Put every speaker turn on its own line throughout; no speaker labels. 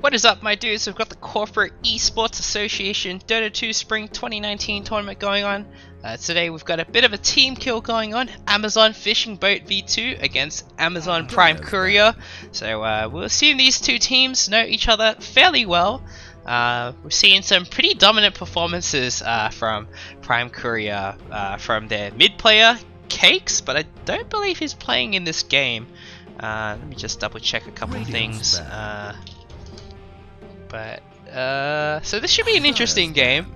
What is up, my dudes? We've got the Corporate Esports Association Dota 2 Spring 2019 tournament going on. Today we've got a bit of a team kill going on. Amazon FishingBoatV2 against Amazon Prime Courier. So we'll see these two teams know each other fairly well. We're seeing some pretty dominant performances from Prime Courier from their mid player, Cakes, but I don't believe he's playing in this game. Let me just double check a couple of things. So this should be an interesting game.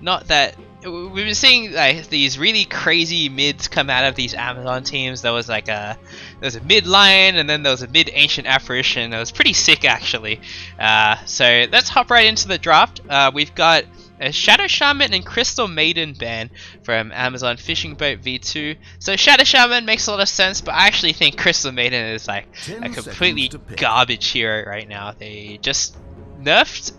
Not that we've been seeing like these really crazy mids come out of these Amazon teams. There was like a mid lion, and then there was a mid ancient apparition. It was pretty sick actually. So let's hop right into the draft. We've got a Shadow Shaman and Crystal Maiden ban from Amazon FishingBoatV2. So Shadow Shaman makes a lot of sense, but I actually think Crystal Maiden is like a completely garbage hero right now. They just nerfed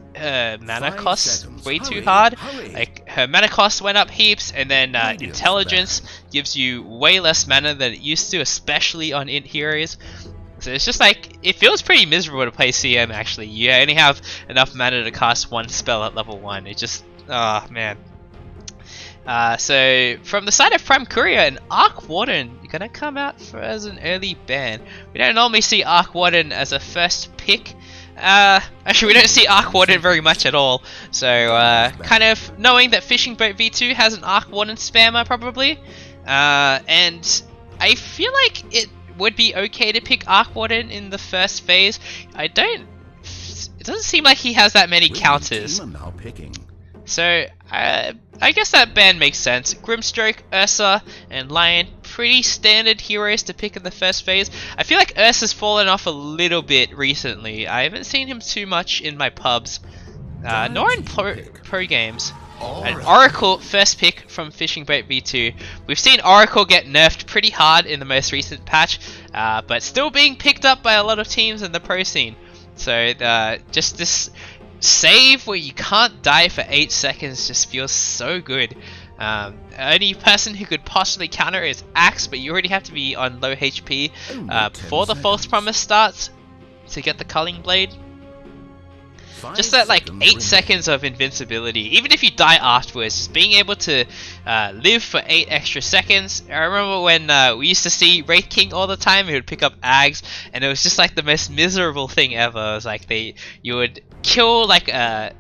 mana cost way too hard. Like her mana cost went up heaps, and then intelligence gives you way less mana than it used to, especially on int heroes. So it's just like, it feels pretty miserable to play CM actually. You only have enough mana to cast one spell at level 1. It just, oh man. So from the side of Prime Courier, an Arc Warden gonna come out as an early ban. We don't normally see Arc Warden as a first pick. Actually, we don't see Arc Warden very much at all. So kind of knowing that FishingBoatV2 has an Arc Warden spammer probably, and I feel like it would be okay to pick Arc Warden in the first phase. It doesn't seem like he has that many counters. So I guess that ban makes sense. Grimstroke, Ursa, and Lion, pretty standard heroes to pick in the first phase. I feel like Ursa's fallen off a little bit recently. I haven't seen him too much in my pubs, nor in pro games. An Oracle first pick from FishingBoatV2. We've seen Oracle get nerfed pretty hard in the most recent patch, but still being picked up by a lot of teams in the pro scene. So just this save where you can't die for 8 seconds just feels so good. Only person who could possibly counter is Axe, but you already have to be on low HP before the False Promise starts to get the Culling Blade. Just that like 8 seconds of invincibility, even if you die afterwards, just being able to live for 8 extra seconds. I remember when we used to see Wraith King all the time. He would pick up Ags, and it was just like the most miserable thing ever. It was like you would kill like a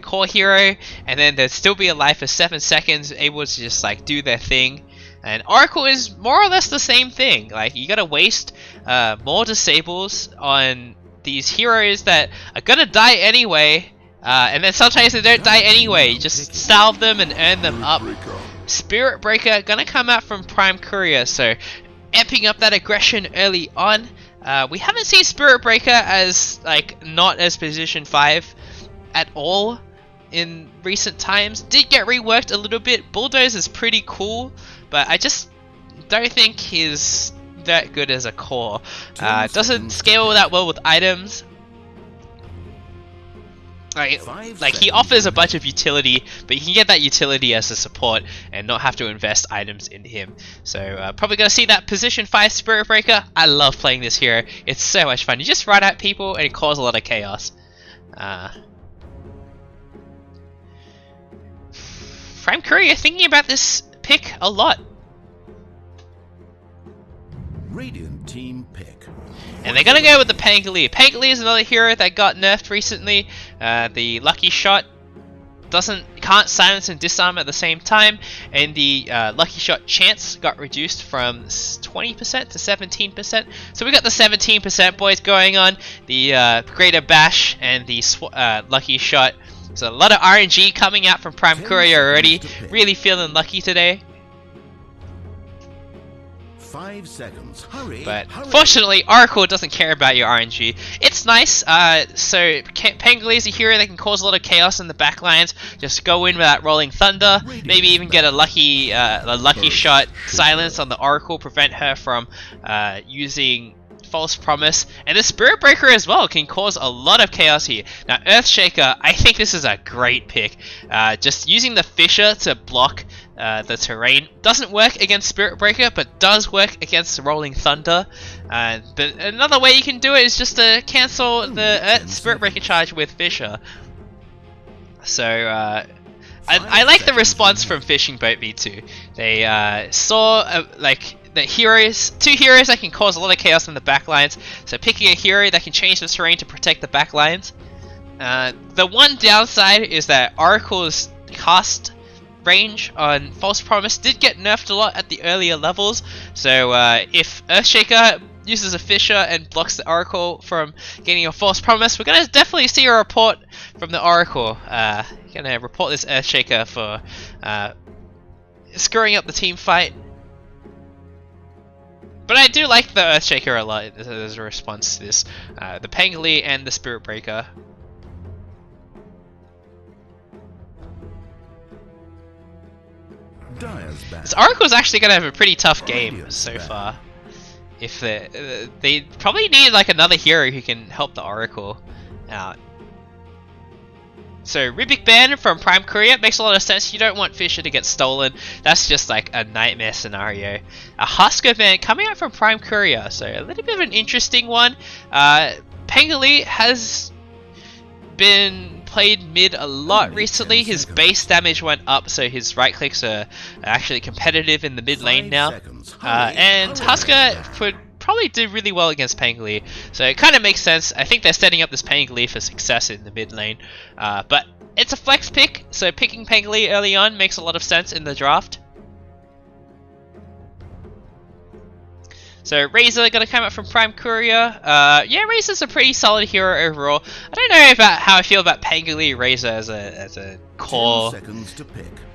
core hero, and then they'd still be alive for 7 seconds, able to just like do their thing. And Oracle is more or less the same thing. Like you gotta waste more disables on these heroes that are gonna die anyway, and then sometimes they don't die anyway. You just salve them and earn them up. Spirit Breaker gonna come out from Prime Courier, so amping up that aggression early on. We haven't seen Spirit Breaker as like not as position 5 at all in recent times. Did get reworked a little bit. Bulldoze is pretty cool, but I just don't think he's that good as a core. Doesn't scale that well with items. Like he offers a bunch of utility, but you can get that utility as a support and not have to invest items into him. So probably gonna see that position 5 Spirit Breaker. I love playing this hero. It's so much fun. You just ride at people and it causes a lot of chaos. Prime Courier thinking about this pick a lot.
Radiant team pick.
And they're gonna go with the Pangolier. Pangolier is another hero that got nerfed recently. The Lucky Shot can't silence and disarm at the same time, and the Lucky Shot chance got reduced from 20% to 17%. So we got the 17% boys going on. The Greater Bash and the Lucky Shot. So a lot of RNG coming out from Prime Courier already. Really feeling lucky today.
5 seconds. Hurry.
But fortunately, Oracle doesn't care about your RNG. It's nice. So Pangolier is a hero that can cause a lot of chaos in the backlines. Just go in with that Rolling Thunder. Maybe even get a lucky shot silence on the Oracle, prevent her from using False Promise. And the Spirit Breaker as well can cause a lot of chaos here. Now Earthshaker, I think this is a great pick. Just using the Fisher to block the terrain. Doesn't work against Spirit Breaker, but does work against Rolling Thunder. But another way you can do it is just to cancel the Spirit Breaker charge with Fisher. So I like the response from FishingBoatV2. They saw like the heroes, 2 heroes that can cause a lot of chaos in the backlines. So picking a hero that can change the terrain to protect the backlines. The one downside is that Oracle's cast range on False Promise did get nerfed a lot at the earlier levels. So if Earthshaker uses a Fisher and blocks the Oracle from getting a False Promise, we're gonna definitely see a report from the Oracle. Gonna report this Earthshaker for screwing up the team fight. But I do like the Earthshaker a lot as a response to this. The Pangoli and the Spirit Breaker. This Oracle's actually gonna have a pretty tough game so far. If they probably need like another hero who can help the Oracle out. So Rubik ban from Prime Courier makes a lot of sense. You don't want Fisher to get stolen. That's just like a nightmare scenario. A Husker ban coming out from Prime Courier, so a little bit of an interesting one. Pangoli has been played mid a lot recently. His base damage went up, so his right clicks are actually competitive in the mid lane now. And Husker would probably do really well against Pangoli, so it kind of makes sense. I think they're setting up this Pangoli for success in the mid lane, but it's a flex pick, so picking Pangoli early on makes a lot of sense in the draft. So Razor gonna come out from Prime Courier. Yeah, Razor's a pretty solid hero overall. I don't know about how I feel about Pangoli Razor as a core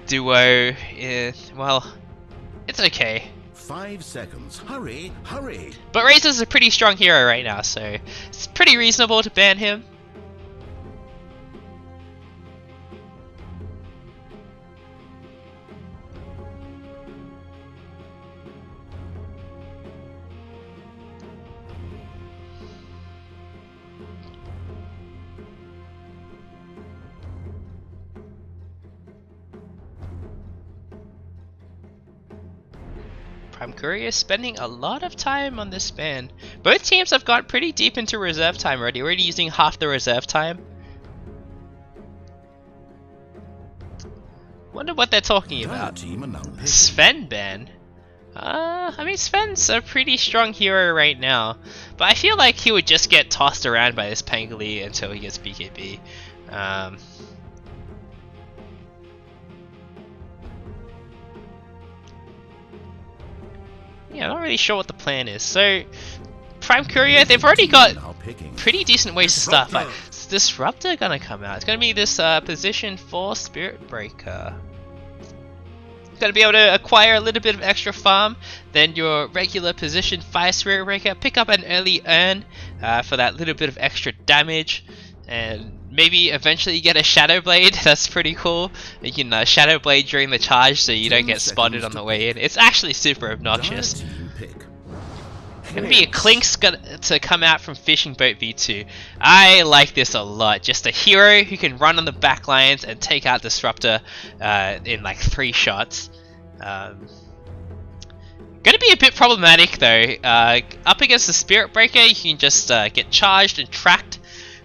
duo. Yeah, well, it's okay.
5 seconds. Hurry, hurry.
But Razor's a pretty strong hero right now, so it's pretty reasonable to ban him. Prime Courier is spending a lot of time on this ban. Both teams have got pretty deep into reserve time already. Already using half the reserve time. Wonder what they're talking about. Sven ban? I mean, Sven's a pretty strong hero right now, but I feel like he would just get tossed around by this Pangoli until he gets BKB. Yeah, I'm not really sure what the plan is. So, Prime Courier, they've already got pretty decent ways to start. Like, is Disruptor gonna come out? It's gonna be this position 4 Spirit Breaker. Gonna be able to acquire a little bit of extra farm, then your regular position 5 Spirit Breaker, pick up an early earn for that little bit of extra damage, and maybe eventually get a Shadow Blade. That's pretty cool. You can Shadow Blade during the charge so you don't get spotted on the way in. It's actually super obnoxious. Gonna be a Clink's to come out from FishingBoatV2. I like this a lot. Just a hero who can run on the back lines and take out Disruptor in like 3 shots. Gonna be a bit problematic though. Up against the Spirit Breaker, you can just get charged and tracked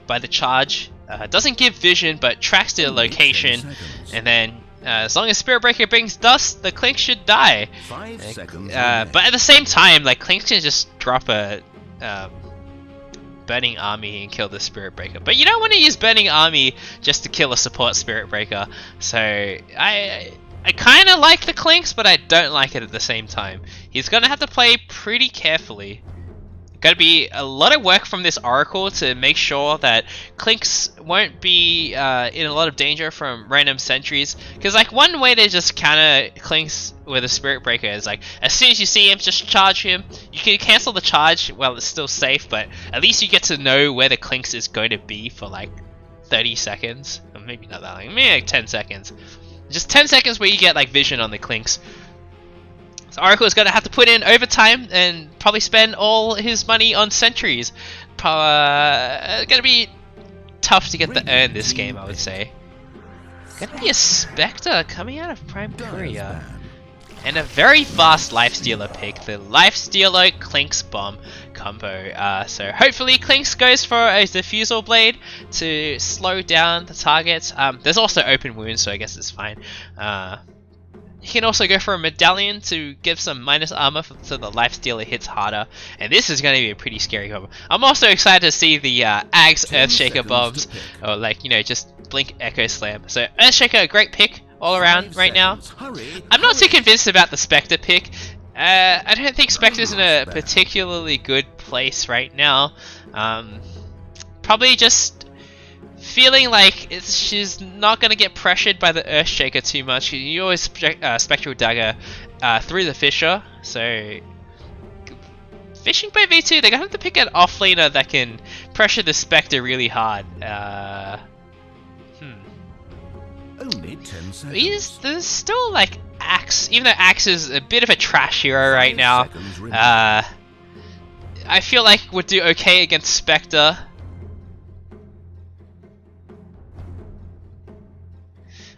by the charge. Doesn't give vision, but tracks the location, and then as long as Spirit Breaker brings dust, the Clink should die.
5 seconds.
But at the same time, like Clink can just drop a Burning Army and kill the Spirit Breaker. But you don't want to use Burning Army just to kill a support Spirit Breaker. So I kind of like the Clinks, but I don't like it at the same time. He's gonna have to play pretty carefully. Gotta be a lot of work from this Oracle to make sure that Clinks won't be in a lot of danger from random sentries. Because like one way to just counter Clinks with a Spirit Breaker is like, as soon as you see him, just charge him. You can cancel the charge while it's still safe, but at least you get to know where the Clinks is going to be for like 30 seconds. Or maybe not that long, maybe like 10 seconds. Just 10 seconds where you get like vision on the Clinks. So Oracle is going to have to put in overtime and probably spend all his money on sentries. Going to be tough to get the earn this game, I would say. Gonna be a Spectre coming out of Prime Courier.
Ban.
And a very fast Lifestealer pick, the Lifestealer Clinks Bomb combo. So hopefully Clinks goes for a Diffusal Blade to slow down the target. There's also open wounds, so I guess it's fine. He can also go for a Medallion to give some minus armor so the Lifestealer hits harder. And this is going to be a pretty scary combo. I'm also excited to see the Ags Earthshaker bombs, or like, you know, just Blink Echo Slam. So Earthshaker, a great pick all around right now. I'm not too convinced about the Spectre pick. I don't think Spectre's in a particularly good place right now. Probably just feeling like she's not going to get pressured by the Earthshaker too much. You always Spectral Dagger through the Fisher. So FishingBoatV2, they're going to have to pick an offlaner that can pressure the Spectre really hard.
Only 10 seconds.
There's still like Axe, even though Axe is a bit of a trash hero right now. I feel like would do okay against Spectre.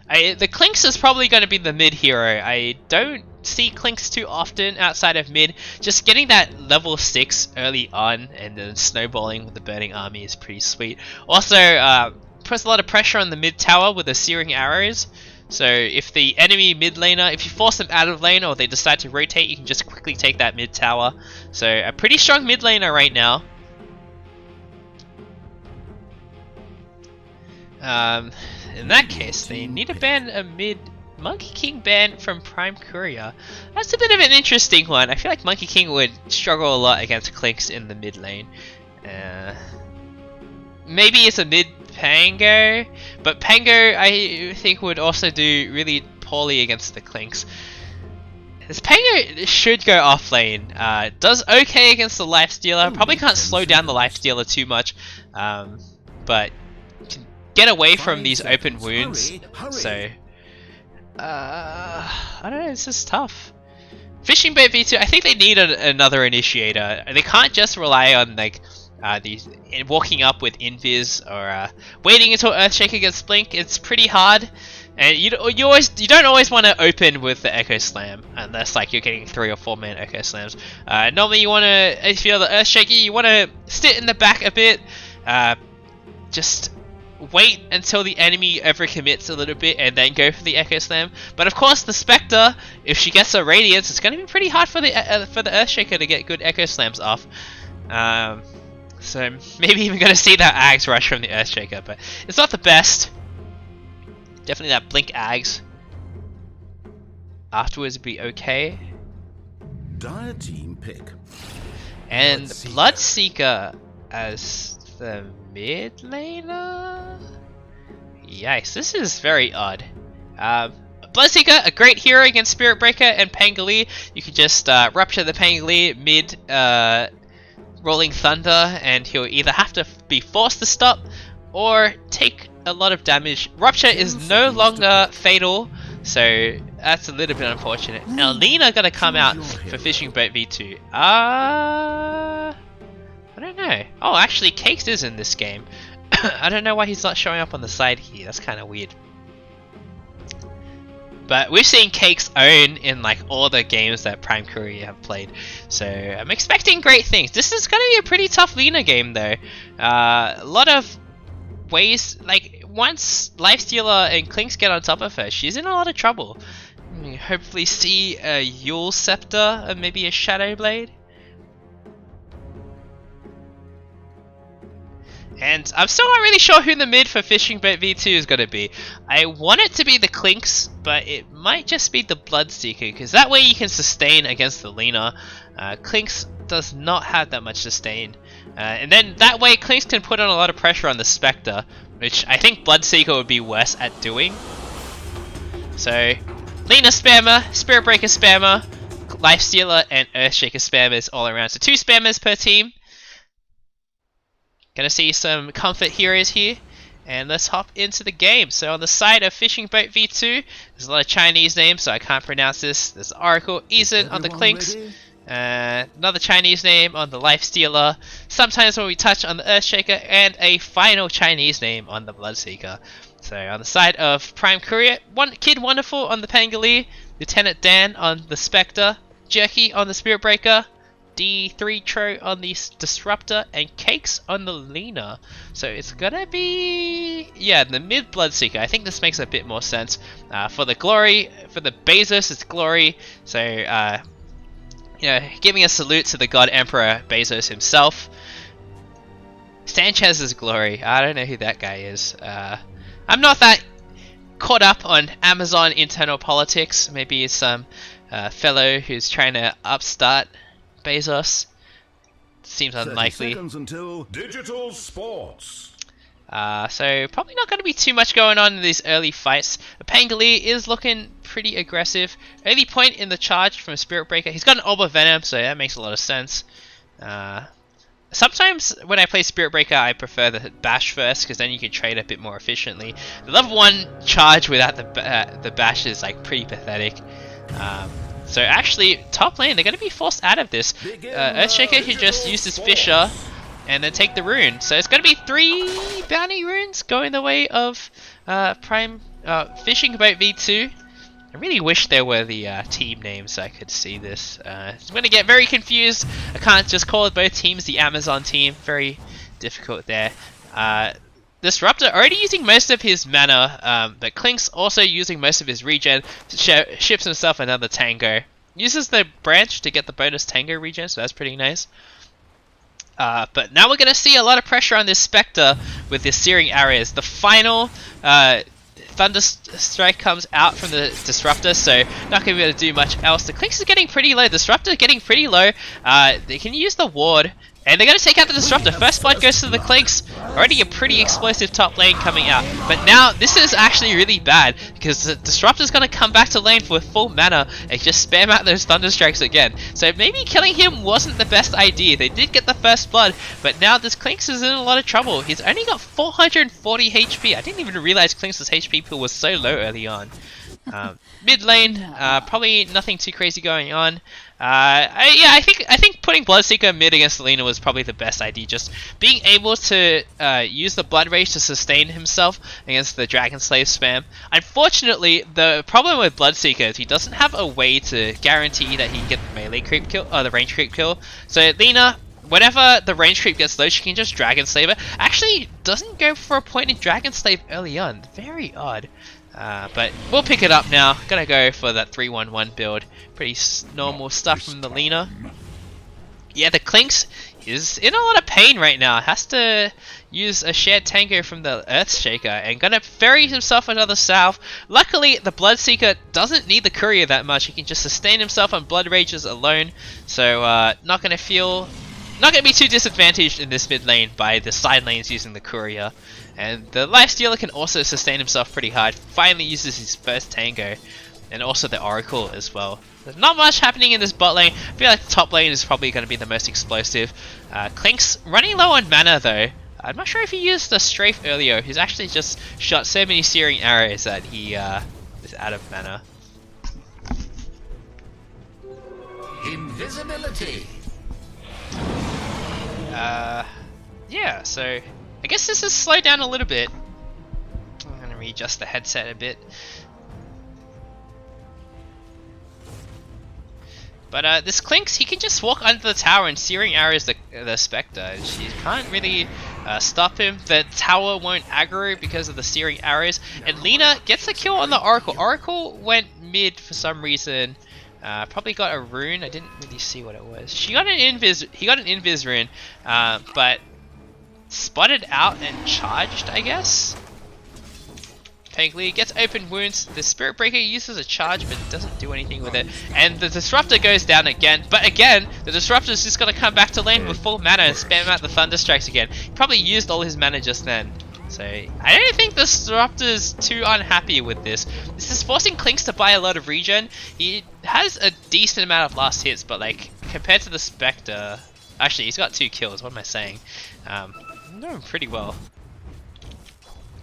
The Clinks is probably going to be the mid hero. I don't see Clinks too often outside of mid. Just getting that level 6 early on and then snowballing with the Burning Army is pretty sweet. Also, puts a lot of pressure on the mid tower with the Searing Arrows. So if the enemy mid laner, if you force them out of lane or they decide to rotate, you can just quickly take that mid tower. So a pretty strong mid laner right now. In that case, they need to ban a mid Monkey King ban from Prime Courier. That's a bit of an interesting one. I feel like Monkey King would struggle a lot against Clinks in the mid lane. Maybe it's a mid Pango, but Pango I think would also do really poorly against the Clinks. This Pango should go off lane. Does okay against the Lifestealer. Probably can't slow down the Lifestealer too much, but can get away from these open wounds. So I don't know. This is tough. FishingBoatV2, I think they need another initiator. They can't just rely on like these walking up with invis or waiting until Earthshaker gets blink. It's pretty hard, and you don't always want to open with the Echo Slam unless like you're getting 3 or 4 man Echo Slams. Normally you want to, if you're the Earthshaker, you want to sit in the back a bit, just wait until the enemy overcommits a little bit and then go for the Echo Slam. But of course the Spectre, if she gets a Radiance, it's going to be pretty hard for the Earthshaker to get good Echo Slams off. So maybe even going to see that Ags rush from the Earthshaker, but it's not the best. Definitely that Blink Ags afterwards would be okay.
Dire team pick.
And Bloodseeker as the mid laner? Yikes, this is very odd. Bloodseeker, a great hero against Spirit Breaker and Pangoli. You can just rupture the Pangoli mid Rolling Thunder, and he'll either have to be forced to stop or take a lot of damage. Rupture is no longer fatal, so that's a little bit unfortunate. Now Lena gonna come out for FishingBoatV2. I don't know. Oh, actually Cakes is in this game. I don't know why he's not showing up on the side here. That's kind of weird. But we've seen Cakes own in like all the games that Prime Courier have played, so I'm expecting great things. This is going to be a pretty tough Lena game though. A lot of ways, like once Lifestealer and Clinks get on top of her, she's in a lot of trouble. Hopefully see a Yule Scepter and maybe a Shadow Blade. And I'm still not really sure who the mid for FishingBoatV2 is going to be. I want it to be the Clinks, but it might just be the Bloodseeker, because that way you can sustain against the Lena. Clinks does not have that much sustain. And then that way Clinks can put on a lot of pressure on the Spectre, which I think Bloodseeker would be worse at doing. So, Lena spammer, Spirit Breaker spammer, Lifestealer and Earthshaker spammers all around. So 2 spammers per team. Gonna see some comfort heroes here, and let's hop into the game. So on the side of FishingBoatV2, there's a lot of Chinese names, so I can't pronounce this. There's Oracle, Eason on the Clinks, Another Chinese name on the Life Stealer. Sometimes when we touch on the Earthshaker, and a final Chinese name on the Bloodseeker. So on the side of Prime Courier, Kid Wonderful on the Pangolin, Lieutenant Dan on the Spectre, Jerky on the Spirit Breaker, D3 Tro on the Disruptor, and Cakes on the Lena. So it's gonna be, yeah, the mid Bloodseeker. I think this makes a bit more sense. For the Glory, for the Bezos, it's Glory. So you know, giving a salute to the God Emperor Bezos himself. Sanchez's Glory. I don't know who that guy is. I'm not that caught up on Amazon internal politics. Maybe it's some fellow who's trying to upstart Bezos. Seems unlikely.
30 seconds until digital sports.
So probably not going to be too much going on in these early fights. The Pangolin is looking pretty aggressive. Early point in the charge from Spirit Breaker. He's got an Orb of Venom, so that makes a lot of sense. Sometimes when I play Spirit Breaker, I prefer the Bash first, because then you can trade a bit more efficiently. The level 1 charge without the Bash is like pretty pathetic. So actually, top lane, they're going to be forced out of this. Earthshaker can just use this Fisher and then take the rune. So it's going to be 3 bounty runes going the way of FishingBoatV2. I really wish there were the team names so I could see this. I'm going to get very confused. I can't just call both teams the Amazon team. Very difficult there. Disruptor already using most of his mana, but Klink's also using most of his regen to ships himself another Tango. Uses the branch to get the bonus Tango regen, so that's pretty nice. But now we're going to see a lot of pressure on this Spectre with this Searing Arrows. The final Thunder Strike comes out from the Disruptor, so not going to be able to do much else. The Klinks is getting pretty low. Disruptor getting pretty low. They can use the ward, and they're going to take out the Disruptor. First blood goes to the Klinks. Already a pretty explosive top lane coming out. But now this is actually really bad, because the Disruptor's going to come back to lane with full mana and just spam out those Thunder Strikes again. So maybe killing him wasn't the best idea. They did get the first blood, but now this Klinks is in a lot of trouble. He's only got 440 HP. I didn't even realize Klinks' HP pool was so low early on. Mid lane, probably nothing too crazy going on. I think putting Bloodseeker mid against Lena was probably the best idea. Just being able to use the Blood Rage to sustain himself against the Dragon Slave spam. Unfortunately, the problem with Bloodseeker is he doesn't have a way to guarantee that he can get the melee creep kill or the range creep kill. So Lena, whenever the range creep gets low, she can just Dragon Slave it. Actually, doesn't go for a point in Dragon Slave early on. Very odd. But we'll pick it up now. Gonna go for that 3-1-1 build. Pretty normal stuff from the Lena. Yeah, the Klinks is in a lot of pain right now. Has to use a shared Tango from the Earthshaker and gonna ferry himself another south. Luckily, the Bloodseeker doesn't need the Courier that much. He can just sustain himself on Blood Rages alone. So not gonna be too disadvantaged in this mid lane by the side lanes using the Courier. And the Life Stealer can also sustain himself pretty hard. Finally uses his first Tango. And also the Oracle as well. There's not much happening in this bot lane. I feel like the top lane is probably going to be the most explosive. Klink's running low on mana though. I'm not sure if he used the Strafe earlier. He's actually just shot so many Searing Arrows that he is out of mana.
Invisibility.
Yeah, so I guess this has slowed down a little bit. I'm going to readjust the headset a bit. But this Klinks, he can just walk under the tower and Searing Arrows the Spectre. She can't really stop him. The tower won't aggro because of the Searing Arrows. And Lena gets a kill on the Oracle. Oracle went mid for some reason. Probably got a rune. I didn't really see what it was. He got an invis rune, but spotted out and charged, I guess. Pangolin gets open wounds. The Spirit Breaker uses a charge but doesn't do anything with it. And the Disruptor goes down again. But again, the Disruptor is just going to come back to lane with full mana and spam out the Thunder Strikes again. He probably used all his mana just then. So I don't think the Disruptor's too unhappy with this. This is forcing Klinks to buy a lot of regen. He has a decent amount of last hits, but like compared to the Spectre, actually he's got 2 kills. What am I saying? Doing pretty well.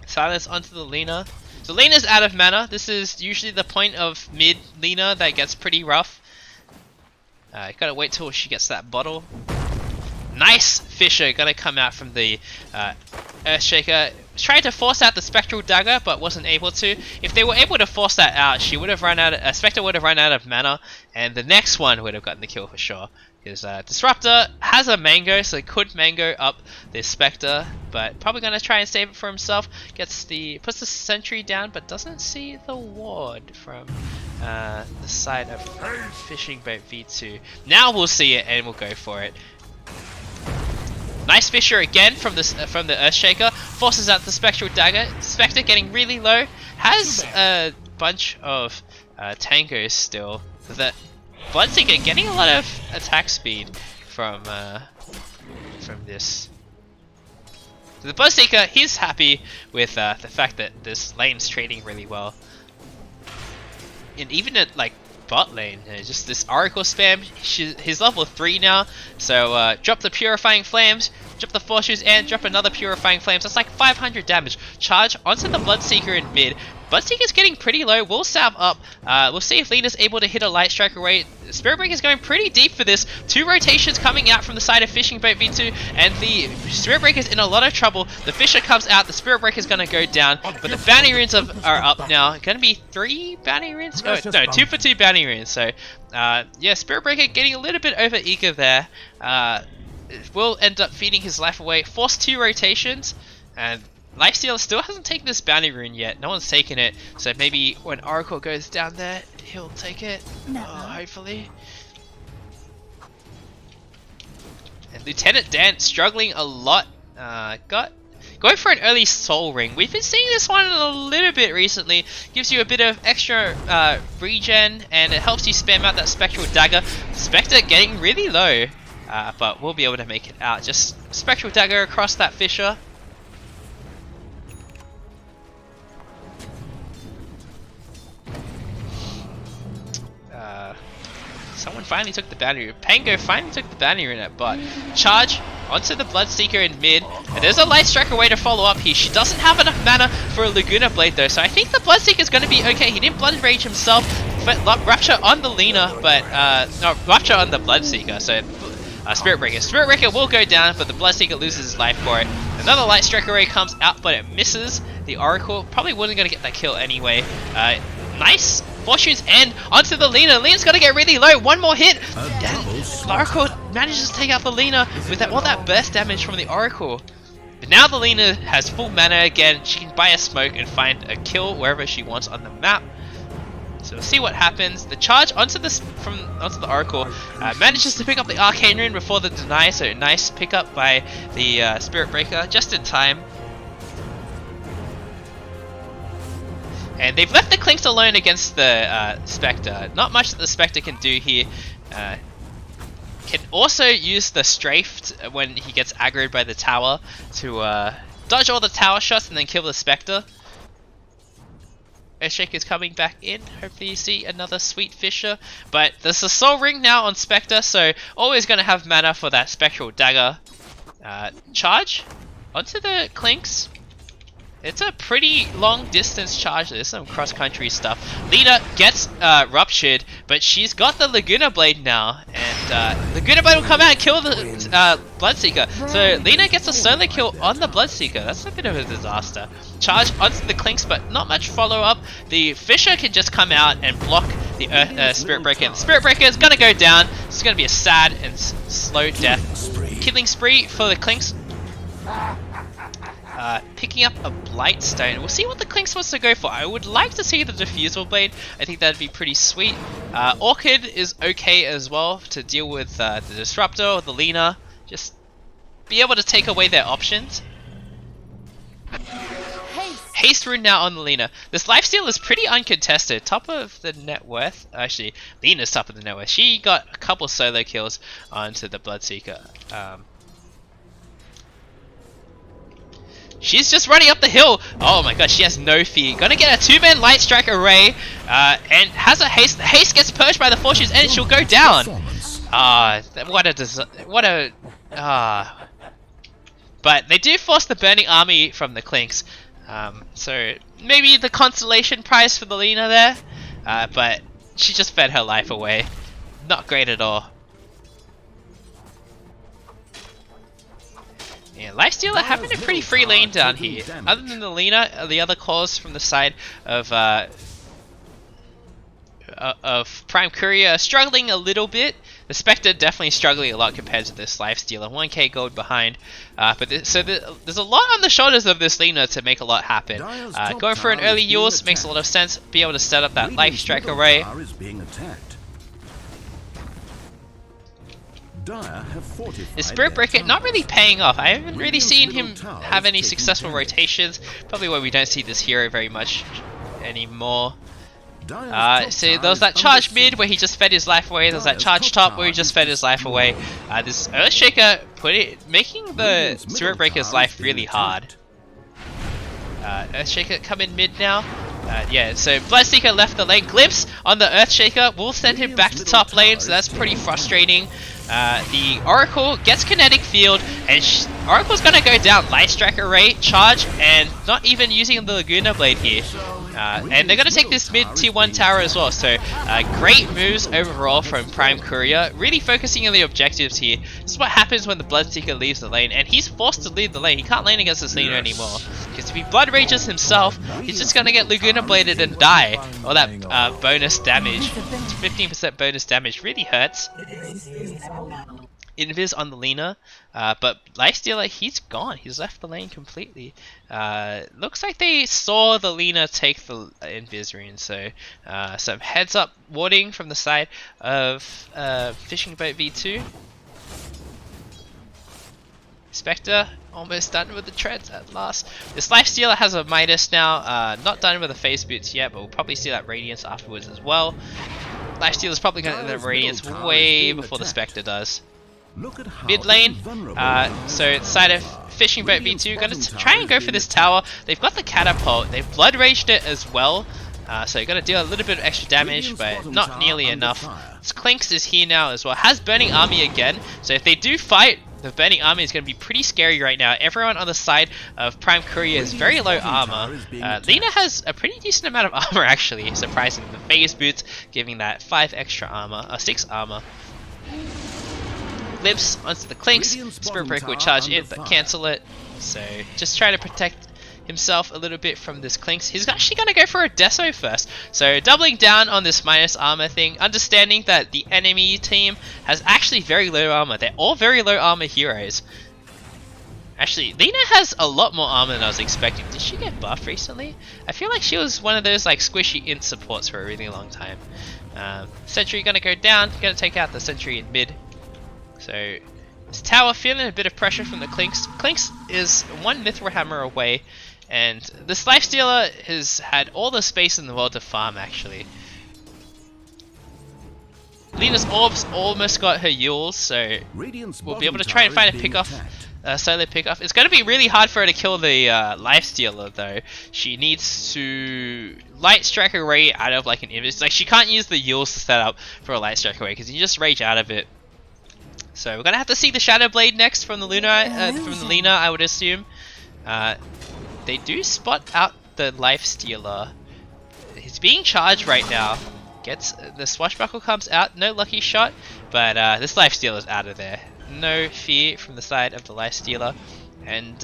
Silence onto the Lena. So Lena's out of mana. This is usually the point of mid Lena that gets pretty rough. Gotta wait till she gets that bottle. Nice Fisher, gonna come out from the Earthshaker. Tried to force out the Spectral Dagger, but wasn't able to. If they were able to force that out, she would have run out. Spectre would have run out of mana, and the next one would have gotten the kill for sure. Because Disruptor has a Mango, so could Mango up this Spectre, but probably gonna try and save it for himself. Puts the Sentry down, but doesn't see the ward from the side of FishingBoatV2. Now we'll see it, and we'll go for it. Nice Fisher again from the Earthshaker, forces out the Spectral Dagger. Spectre getting really low, has a bunch of tangos still. The Bloodseeker getting a lot of attack speed from this. So the Bloodseeker, he's happy with the fact that this lane's trading really well, and even at like bot lane, just this Oracle spam. He's level 3 now, so drop the Purifying Flames, drop the Forces, and drop another Purifying Flames. That's like 500 damage. Charge onto the Bloodseeker in mid. Bloodseeker's getting pretty low. We'll salve up. We'll see if Lena's able to hit a Light Strike away. Spirit Breaker's going pretty deep for this. 2 rotations coming out from the side of FishingBoatV2, and the Spirit Breaker's in a lot of trouble. The Fisher comes out. The Spirit Breaker's going to go down, but the Bounty Runes are up now. Going to be 3 Bounty Runes? Oh, no, 2 for 2 Bounty Runes. So, yeah, Spirit Breaker getting a little bit over eager there. Will end up feeding his life away. Force 2 rotations, and Lifestealer still hasn't taken this Bounty Rune yet. No one's taken it, so maybe when Oracle goes down there, he'll take it. Hopefully. And Lieutenant Dan struggling a lot. Going for an early Soul Ring. We've been seeing this one a little bit recently. Gives you a bit of extra regen, and it helps you spam out that Spectral Dagger. Spectre getting really low, but we'll be able to make it out. Just Spectral Dagger across that Fisher. Someone finally took the Bounty Rune. Pango finally took the Bounty Rune at bot. Charge onto the Bloodseeker in mid. And there's a Light Strike away to follow up here. She doesn't have enough mana for a Laguna Blade though, so I think the Bloodseeker's going to be okay. He didn't Blood Rage himself. Rupture on the Lena, but no, Rupture on the Bloodseeker. So Spirit Breaker. Spirit Breaker will go down, but the Bloodseeker loses his life for it. Another Light Strike array comes out, but it misses. The Oracle probably wasn't going to get that kill anyway. Nice Fortunes and onto the Lena. Lena's going to get really low. One more hit. And Oracle manages to take out the Lena with all that burst damage from the Oracle. But now the Lena has full mana again. She can buy a smoke and find a kill wherever she wants on the map. So we'll see what happens. The charge onto the Oracle manages to pick up the Arcane Rune before the deny. So nice pickup by the Spirit Breaker just in time. And they've left the Clinks alone against the Spectre. Not much that the Spectre can do here. Can also use the Strafed when he gets aggroed by the tower to dodge all the tower shots and then kill the Spectre. Earthshaker's coming back in. Hopefully you see another sweet Fisher. But there's a Soul Ring now on Spectre, so always going to have mana for that Spectral Dagger. Charge onto the Clinks. It's a pretty long distance charge. There's some cross country stuff. Lena gets ruptured, but she's got the Laguna Blade now, and Laguna Blade will come out and kill the Bloodseeker. So Lena gets a solo kill on the Bloodseeker. That's a bit of a disaster. Charge onto the Clinks, but not much follow up. The Fisher can just come out and block the Spirit Breaker. And the Spirit Breaker is gonna go down. It's gonna be a sad and slow death. Killing spree for the Clinks. Picking up a Blightstone. We'll see what the Clinks wants to go for. I would like to see the Diffusal Blade. I think that'd be pretty sweet. Orchid is okay as well to deal with the Disruptor or the Lena. Just be able to take away their options. Haste Rune now on the Lena. This lifesteal is pretty uncontested. Top of the net worth. Actually, Lena's top of the net worth. She got a couple solo kills onto the Bloodseeker. She's just running up the hill. Oh my god, she has no fear. Gonna get a 2-man Light Strike array, and has a haste. The haste gets purged by the Fortunes, and she'll go down. But they do force the Burning Army from the Clinks. So maybe the consolation prize for the Lena there. But she just fed her life away. Not great at all. Yeah, Lifestealer having a pretty free lane down here. Other than the Lina, the other calls from the side of Prime Courier are struggling a little bit. The Spectre definitely struggling a lot compared to this Lifestealer. 1k gold behind. There's a lot on the shoulders of this Lina to make a lot happen. Going for an early Yules makes a lot of sense. Be able to set up that Life Strike array. His Spirit Breaker not really paying off. I haven't really seen him have any successful rotations. Probably why we don't see this hero very much anymore. So there was that charge mid where he just fed his life away. There was that charge top where he just fed his life away. This Earthshaker making the Spirit Breaker's life really hard. Earthshaker come in mid now. Yeah, so Bloodseeker left the lane. Glimpse on the Earthshaker will send him back to top lane, so that's pretty frustrating. The Oracle gets Kinetic Field, and Oracle's gonna go down Light Strike Array, charge, and not even using the Laguna Blade here. And they're gonna take this mid tier 1 tower as well, so great moves overall from Prime Courier, really focusing on the objectives here. This is what happens when the Bloodseeker leaves the lane, and he's forced to leave the lane. He can't lane against this laner anymore, because if he Blood Rages himself, he's just gonna get Laguna Bladed and die. All that bonus damage, 15% bonus damage really hurts. Invis on the Lina, but Lifestealer, he's gone. He's left the lane completely. Looks like they saw the Lina take the Invis rune, so some heads up warding from the side of FishingBoatV2. Spectre almost done with the treads at last. This Lifestealer has a Midas now, not done with the phase boots yet, but we'll probably see that Radiance afterwards as well. Lifestealer's probably going to get the Radiance way before the Spectre does. Mid lane, so side of FishingBoatV2 going to try and go for this tower. They've got the catapult, they've blood raged it as well, so you're going to deal a little bit of extra damage, but not nearly enough. This Clinks is here now as well, has Burning Army again, so if they do fight, the Burning Army is going to be pretty scary right now. Everyone on the side of Prime Courier is very low armor. Lina has a pretty decent amount of armor actually, surprisingly. The phase boots giving that 5 extra armor, 6 armor. Lips onto the Clinks. Spirit Breaker would charge it, but cancel it. So just trying to protect himself a little bit from this Clinks. He's actually going to go for a Deso first. So doubling down on this minus armor thing, understanding that the enemy team has actually very low armor. They're all very low armor heroes. Actually, Lina has a lot more armor than I was expecting. Did she get buffed recently? I feel like she was one of those like squishy int supports for a really long time. Sentry going to go down, going to take out the Sentry in mid. So this tower feeling a bit of pressure from the Clinks. Clinks is 1 Mithril Hammer away, and this Lifestealer has had all the space in the world to farm actually. Lina's Orbs almost got her Yules, so we'll be able to try and find a pick-off, solo pick-off. It's going to be really hard for her to kill the Lifestealer though. She needs to Light Strike Array out of like an image. Like she can't use the Yules to set up for a Light Strike Array because you just rage out of it. So we're gonna have to see the Shadow Blade next from the Lina, I would assume. They do spot out the Lifestealer. He's being charged right now. Gets the Swashbuckle comes out, no lucky shot, but this Lifestealer's out of there. No fear from the side of the Lifestealer. And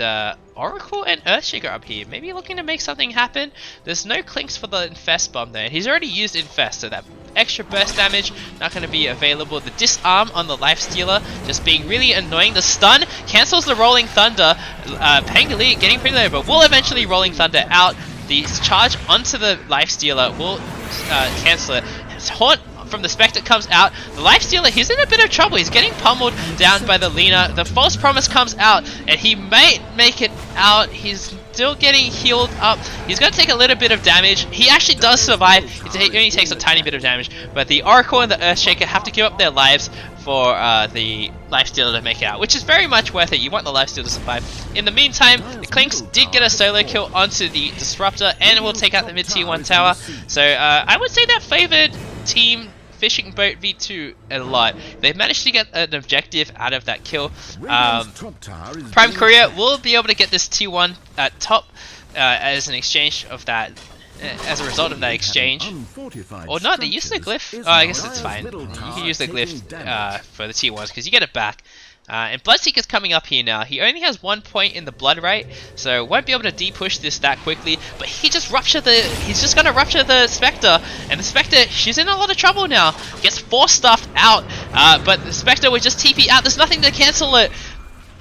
Oracle and Earthshaker up here, maybe looking to make something happen. There's no Clinks for the Infest bomb there, and he's already used Infest, so that extra burst damage not going to be available. The disarm on the Lifestealer just being really annoying. The stun cancels the Rolling Thunder. Pangoli getting pretty low, but will eventually Rolling Thunder out. The charge onto the Lifestealer will cancel it. Haunt from the Spectre comes out. The Lifestealer, he's in a bit of trouble. He's getting pummeled down by the Lina. The False Promise comes out, and he might make it out. He's still getting healed up. He's going to take a little bit of damage. He actually does survive. It only takes a tiny bit of damage, but the Oracle and the Earthshaker have to give up their lives for the Lifestealer to make it out, which is very much worth it. You want the Lifestealer to survive. In the meantime, the Clinks did get a solo kill onto the Disruptor, and will take out the mid tier 1 tower. So I would say that favored team FishingBoatV2 a lot. They've managed to get an objective out of that kill. Prime Courier will be able to get this T1 at top as an exchange of that, as a result of that exchange. Or not, they use the glyph. Oh, I guess it's fine. You can use the glyph for the T1s because you get it back. And Bloodseeker's coming up here now. He only has 1 point in the blood rate, so won't be able to de-push this that quickly. But he just he's just gonna rupture the Spectre, and the Spectre, she's in a lot of trouble now. Gets force-stuffed out, but the Spectre will just TP out. There's nothing to cancel it.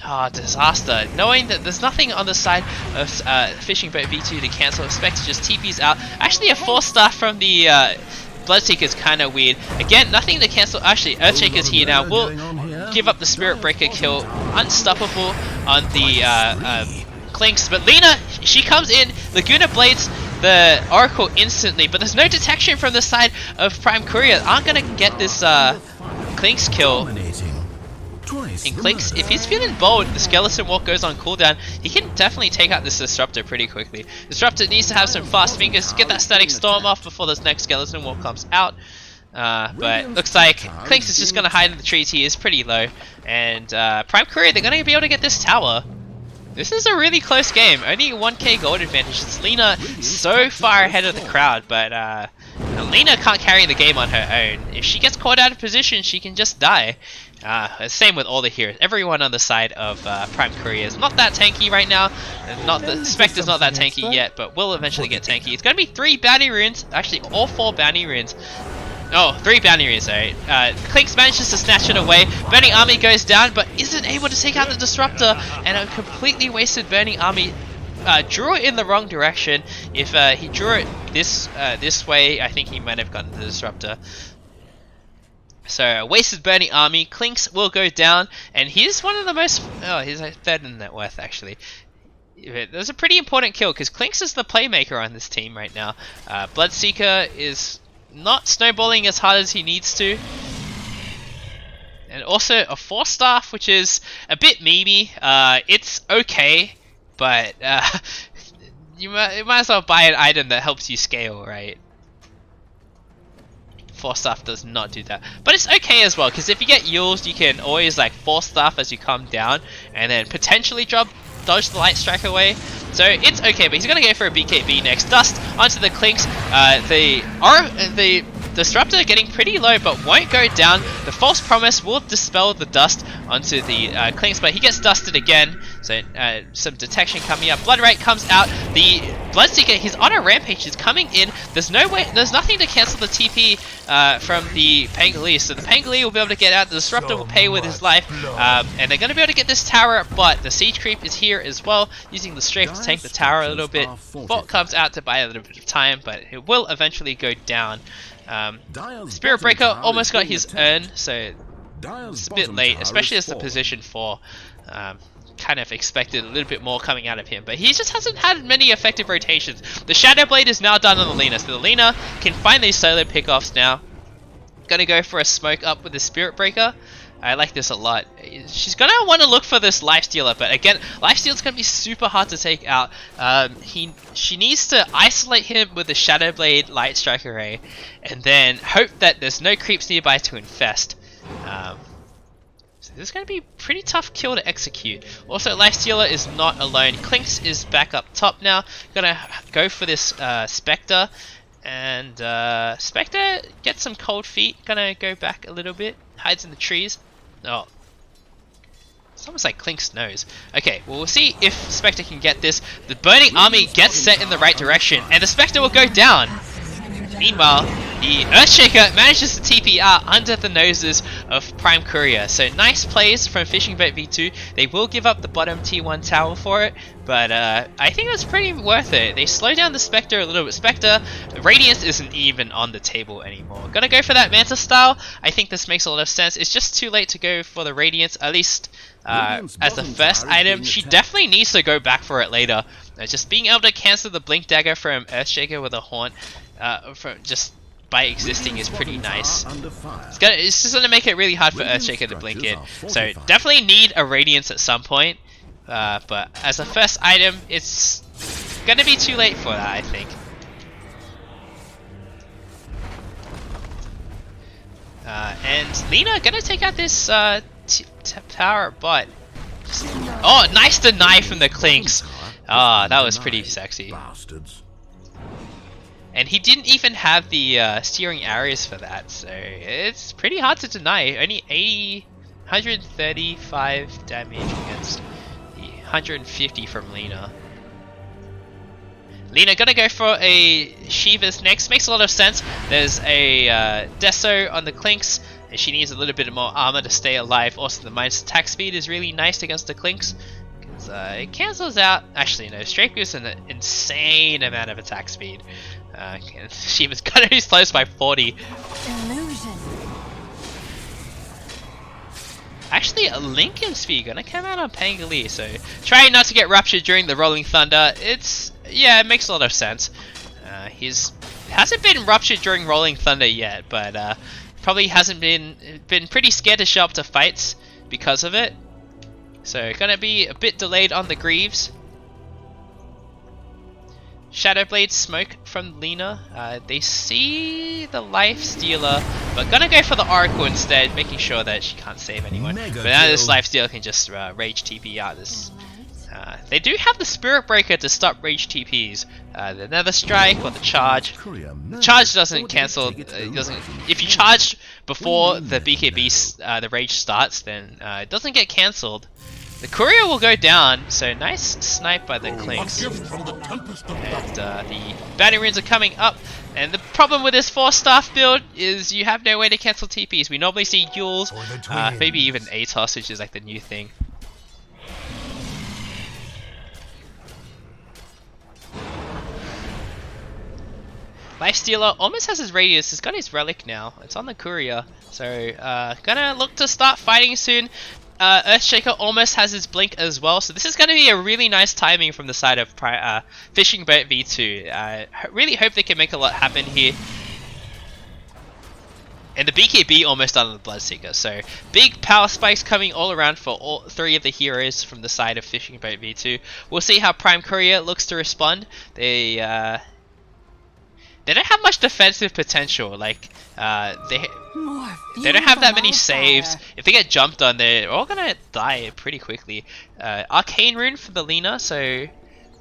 Oh, disaster. Knowing that there's nothing on the side of FishingBoatV2 to cancel, Spectre just TPs out. Actually, a force stuff from the Bloodseeker is kind of weird. Again, nothing to cancel. Actually, Earthshaker's here now. We'll give up the Spirit Breaker kill. Unstoppable on the Clinks. But Lina, she comes in. Laguna Blades the Oracle instantly. But there's no detection from the side of Prime Courier. Aren't going to get this Clinks kill. In Clinks, if he's feeling bold, the Skeleton Walk goes on cooldown, he can definitely take out this Disruptor pretty quickly. Disruptor needs to have some fast fingers to get that Static Storm off before this next Skeleton Walk comes out. But looks like Clinks is just going to hide in the trees. He is pretty low. And Prime Courier, they're going to be able to get this tower. This is a really close game. Only 1k gold advantage. It's Lina so far ahead of the crowd, but Lina can't carry the game on her own. If she gets caught out of position, she can just die. Same with all the heroes. Everyone on the side of Prime Courier is not that tanky right now. The Spectre's not that tanky yet, but will eventually get tanky. It's going to be 3 bounty runes. Actually, all 4 bounty runes. Oh, 3 bounty runes, sorry. Clinks manages to snatch it away. Burning Army goes down, but isn't able to take out the Disruptor. And a completely wasted Burning Army. Drew it in the wrong direction. If he drew it this way, I think he might have gotten the Disruptor. So, wasted Burning Army. Clinks will go down, and he's one of the most... Oh, he's third in net worth, actually. There's a pretty important kill, because Clinks is the playmaker on this team right now. Bloodseeker is not snowballing as hard as he needs to. And also a 4-staff, which is a bit memey. It's okay, but you might as well buy an item that helps you scale, right? 4-staff does not do that, but it's okay as well, because if you get Yules, you can always like 4-staff as you come down, and then potentially dodge the Light Strike away. So it's okay, but he's gonna go for a BKB next. Dust onto the Clinks. The Disruptor getting pretty low, but won't go down. The False Promise will dispel the dust onto the Clinks, but he gets dusted again. So some detection coming up. Blood Rate comes out. The Bloodseeker, he's on a rampage. He's coming in. There's no way. There's nothing to cancel the TP from the Pangolier. So the Pangolier will be able to get out. The Disruptor will pay with his life, and they're going to be able to get this tower. But the Siege Creep is here as well, using the Strafe to tank the tower a little bit. Fort comes out to buy a little bit of time, but it will eventually go down. Spirit Breaker almost got his urn, so it's a bit late, especially as the position 4. Kind of expected a little bit more coming out of him, but he just hasn't had many effective rotations. The Shadow Blade is now done on the Lina, so the Lina can find these solo pickoffs now. Gonna go for a smoke up with the Spirit Breaker. I like this a lot. She's gonna want to look for this Lifestealer, but again, Lifestealer's gonna be super hard to take out. She needs to isolate him with the Shadow Blade Light Strike Array, and then hope that there's no creeps nearby to infest. So this is going to be a pretty tough kill to execute. Also, Lifestealer is not alone. Clinks is back up top now. Gonna go for this Spectre. And Spectre gets some cold feet. Gonna go back a little bit. Hides in the trees. Oh. It's almost like Clinks knows. Okay, well, we'll see if Spectre can get this. The Burning Army gets set in the right direction. And the Spectre will go down. Meanwhile, the Earthshaker manages to TP out under the noses of Prime Courier. So nice plays from FishingBoatV2. They will give up the bottom T1 tower for it, but I think that's pretty worth it. They slow down the Spectre a little bit. Spectre, Radiance isn't even on the table anymore. Gonna go for that Manta style. I think this makes a lot of sense. It's just too late to go for the Radiance, at least as the first item. She definitely needs to go back for it later. Just being able to cancel the Blink Dagger from Earthshaker with a Haunt just by existing is pretty nice. It's just gonna make it really hard for Earthshaker to blink in. So definitely need a Radiance at some point. But as a first item, it's gonna be too late for that, I think. And Lina gonna take out this tower, but oh, nice deny from the Clinks. Ah, that was pretty sexy. And he didn't even have the steering areas for that, so it's pretty hard to deny. Only 135 damage against the 150 from Lena. Lena gonna go for a Shiva's next. Makes a lot of sense. There's a Deso on the Clinks, and she needs a little bit more armor to stay alive. Also, the minus attack speed is really nice against the Clinks, because it cancels out. Actually, no, Strafe gives an insane amount of attack speed. Shiva's gonna be slows by 40.
Illusion.
Actually, a Lincoln Sphere gonna come out on Pangoli, so trying not to get ruptured during the Rolling Thunder. Yeah, it makes a lot of sense. Hasn't been ruptured during Rolling Thunder yet, but probably hasn't been pretty scared to show up to fights because of it. So gonna be a bit delayed on the Greaves. Shadowblade smoke from Lena. They see the Life Stealer, but gonna go for the Oracle instead, making sure that she can't save anyone. But now this Life Stealer can just rage TP out this. They do have the Spirit Breaker to stop rage TPs. The Nether Strike or the Charge. The Charge doesn't cancel. If you charge before the BKB, the rage starts, then it doesn't get cancelled. The Courier will go down, so nice snipe by the Clinks. And the Bounty Runes are coming up. And the problem with this 4-staff build is you have no way to cancel TPs. We normally see Yules, maybe even Atos, which is like the new thing. Lifestealer almost has his radius. He's got his relic now. It's on the Courier, so gonna look to start fighting soon. Earthshaker almost has his blink as well, so this is going to be a really nice timing from the side of FishingBoatV2. Really hope they can make a lot happen here. And the BKB almost done on the Bloodseeker, so big power spikes coming all around for all 3 of the heroes from the side of FishingBoatV2. We'll see how Prime Courier looks to respond. They don't have much defensive potential. Like they don't have that many saves. If they get jumped on, they're all gonna die pretty quickly. Arcane Rune for the Lena, so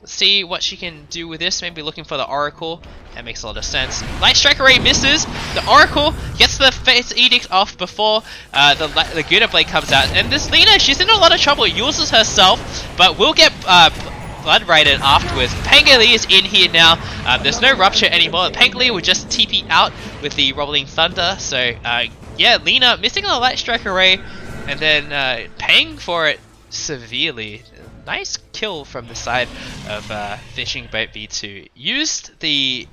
let's see what she can do with this. Maybe looking for the Oracle. That makes a lot of sense. Light Strike Array misses. The Oracle gets the Fate's Edict off before the Laguna Blade comes out. And this Lena, she's in a lot of trouble. Uses herself, but will get Blood Raided afterwards. Pangoli is in here now. There's no rupture anymore. Pangoli will just TP out with the Rolling Thunder. So yeah, Lena missing on the Light Strike Array and then paying for it severely. Nice kill from the side of FishingBoatV2. Used the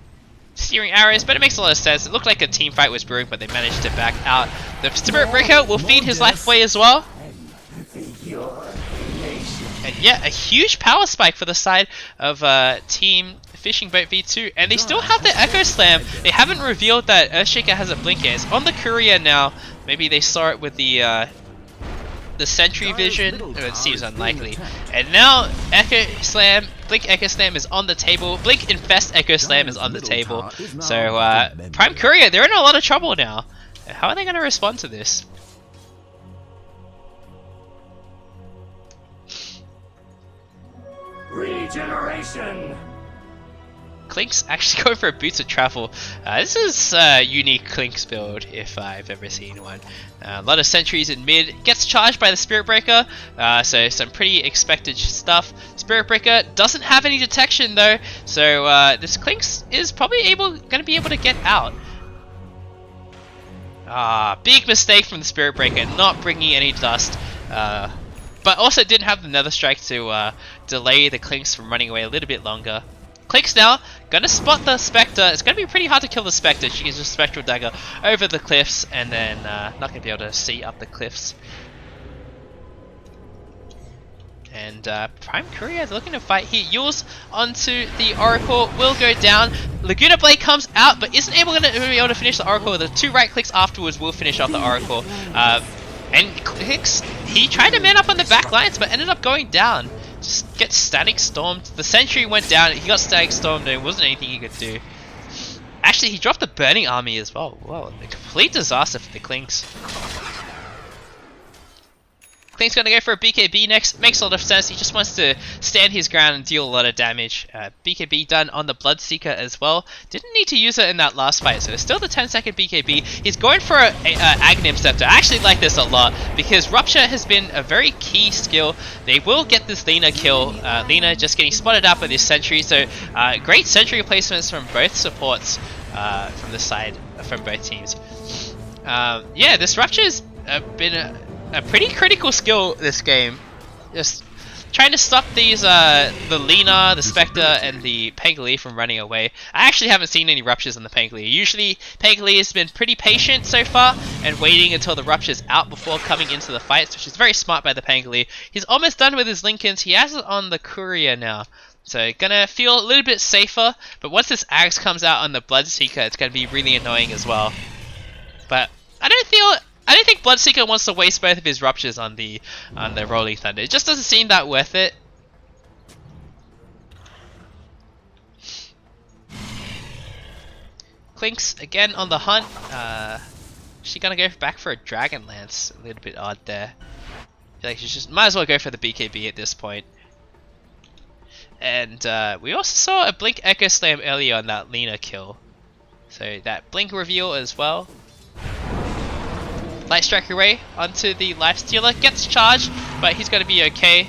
steering arrows, but it makes a lot of sense. It looked like a team fight was brewing, but they managed to back out. The Spirit Breaker will feed his life away as well. And yeah, a huge power spike for the side of team FishingBoatV2, and they still have the Echo Slam. They haven't revealed that Earthshaker has a blink. It's on the Courier now. Maybe they saw it with the Sentry Vision. It seems unlikely. And now Echo Slam, Blink Echo Slam is on the table. Blink Infest Echo Slam is on the table. So Prime Courier, they're in a lot of trouble now. How are they going to respond to this?
Regeneration.
Clinks actually go for a Boots of Travel. This is a unique Clinks build if I've ever seen one. A lot of sentries in mid. Gets charged by the Spirit Breaker, so some pretty expected stuff. Spirit Breaker doesn't have any detection though, so this Clinks is probably going to be able to get out. Big mistake from the Spirit Breaker, not bringing any dust. But also didn't have the Nether Strike to delay the Clinks from running away a little bit longer. Clinks now, gonna spot the Spectre. It's gonna be pretty hard to kill the Spectre. She can just Spectral Dagger over the cliffs and then not gonna be able to see up the cliffs. And Prime Courier is looking to fight here. Yules onto the Oracle, will go down. Laguna Blade comes out, but isn't able to be able to finish the Oracle. The 2 right clicks afterwards will finish off the Oracle. And Clicks, he tried to man up on the back lines, but ended up going down. Just gets Static Stormed. The Sentry went down, he got Static Stormed, and there wasn't anything he could do. Actually, he dropped the Burning Army as well. Whoa, a complete disaster for the Clinks. Clink's gonna go for a BKB next. Makes a lot of sense. He just wants to stand his ground and deal a lot of damage. BKB done on the Bloodseeker as well. Didn't need to use it in that last fight, so it's still the 10-second BKB. He's going for a Aghanim Scepter. I actually like this a lot because Rupture has been a very key skill. They will get this Lina kill. Lina just getting spotted out by this Sentry, so great Sentry placements from both supports from the side from both teams. Yeah, this Rupture's been a pretty critical skill this game. Just trying to stop these the Lina, the Spectre, and the Pangoli from running away. I actually haven't seen any Ruptures on the Pangoli. Usually Pangoli has been pretty patient so far and waiting until the Rupture's out before coming into the fights, which is very smart by the Pangoli. He's almost done with his Lincolns. He has it on the Courier now. So gonna feel a little bit safer, but once this Axe comes out on the Bloodseeker, it's gonna be really annoying as well. But I don't think Bloodseeker wants to waste both of his Ruptures on the Rolling Thunder. It just doesn't seem that worth it. Clink's again on the hunt. She's gonna go back for a Dragon Lance. A little bit odd there. I feel like she just might as well go for the BKB at this point. And we also saw a Blink Echo Slam earlier on that Lina kill. So that Blink reveal as well. Light Strike Array onto the Lifestealer, gets charged, but he's going to be okay.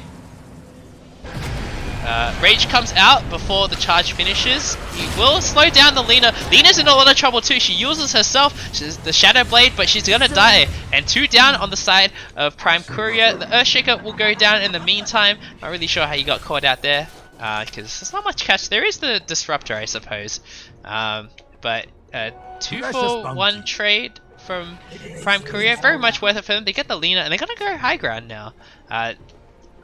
Rage comes out before the charge finishes. He will slow down the Lina. Lina's in a lot of trouble too. She uses herself, she's the Shadow Blade, but she's going to die. And 2 down on the side of Prime Courier. The Earthshaker will go down in the meantime. Not really sure how you got caught out there, because there's not much catch. There is the Disruptor, I suppose. But 2-for-1 trade from Prime Courier, very much worth it for them. They get the Lina and they're gonna go high ground now.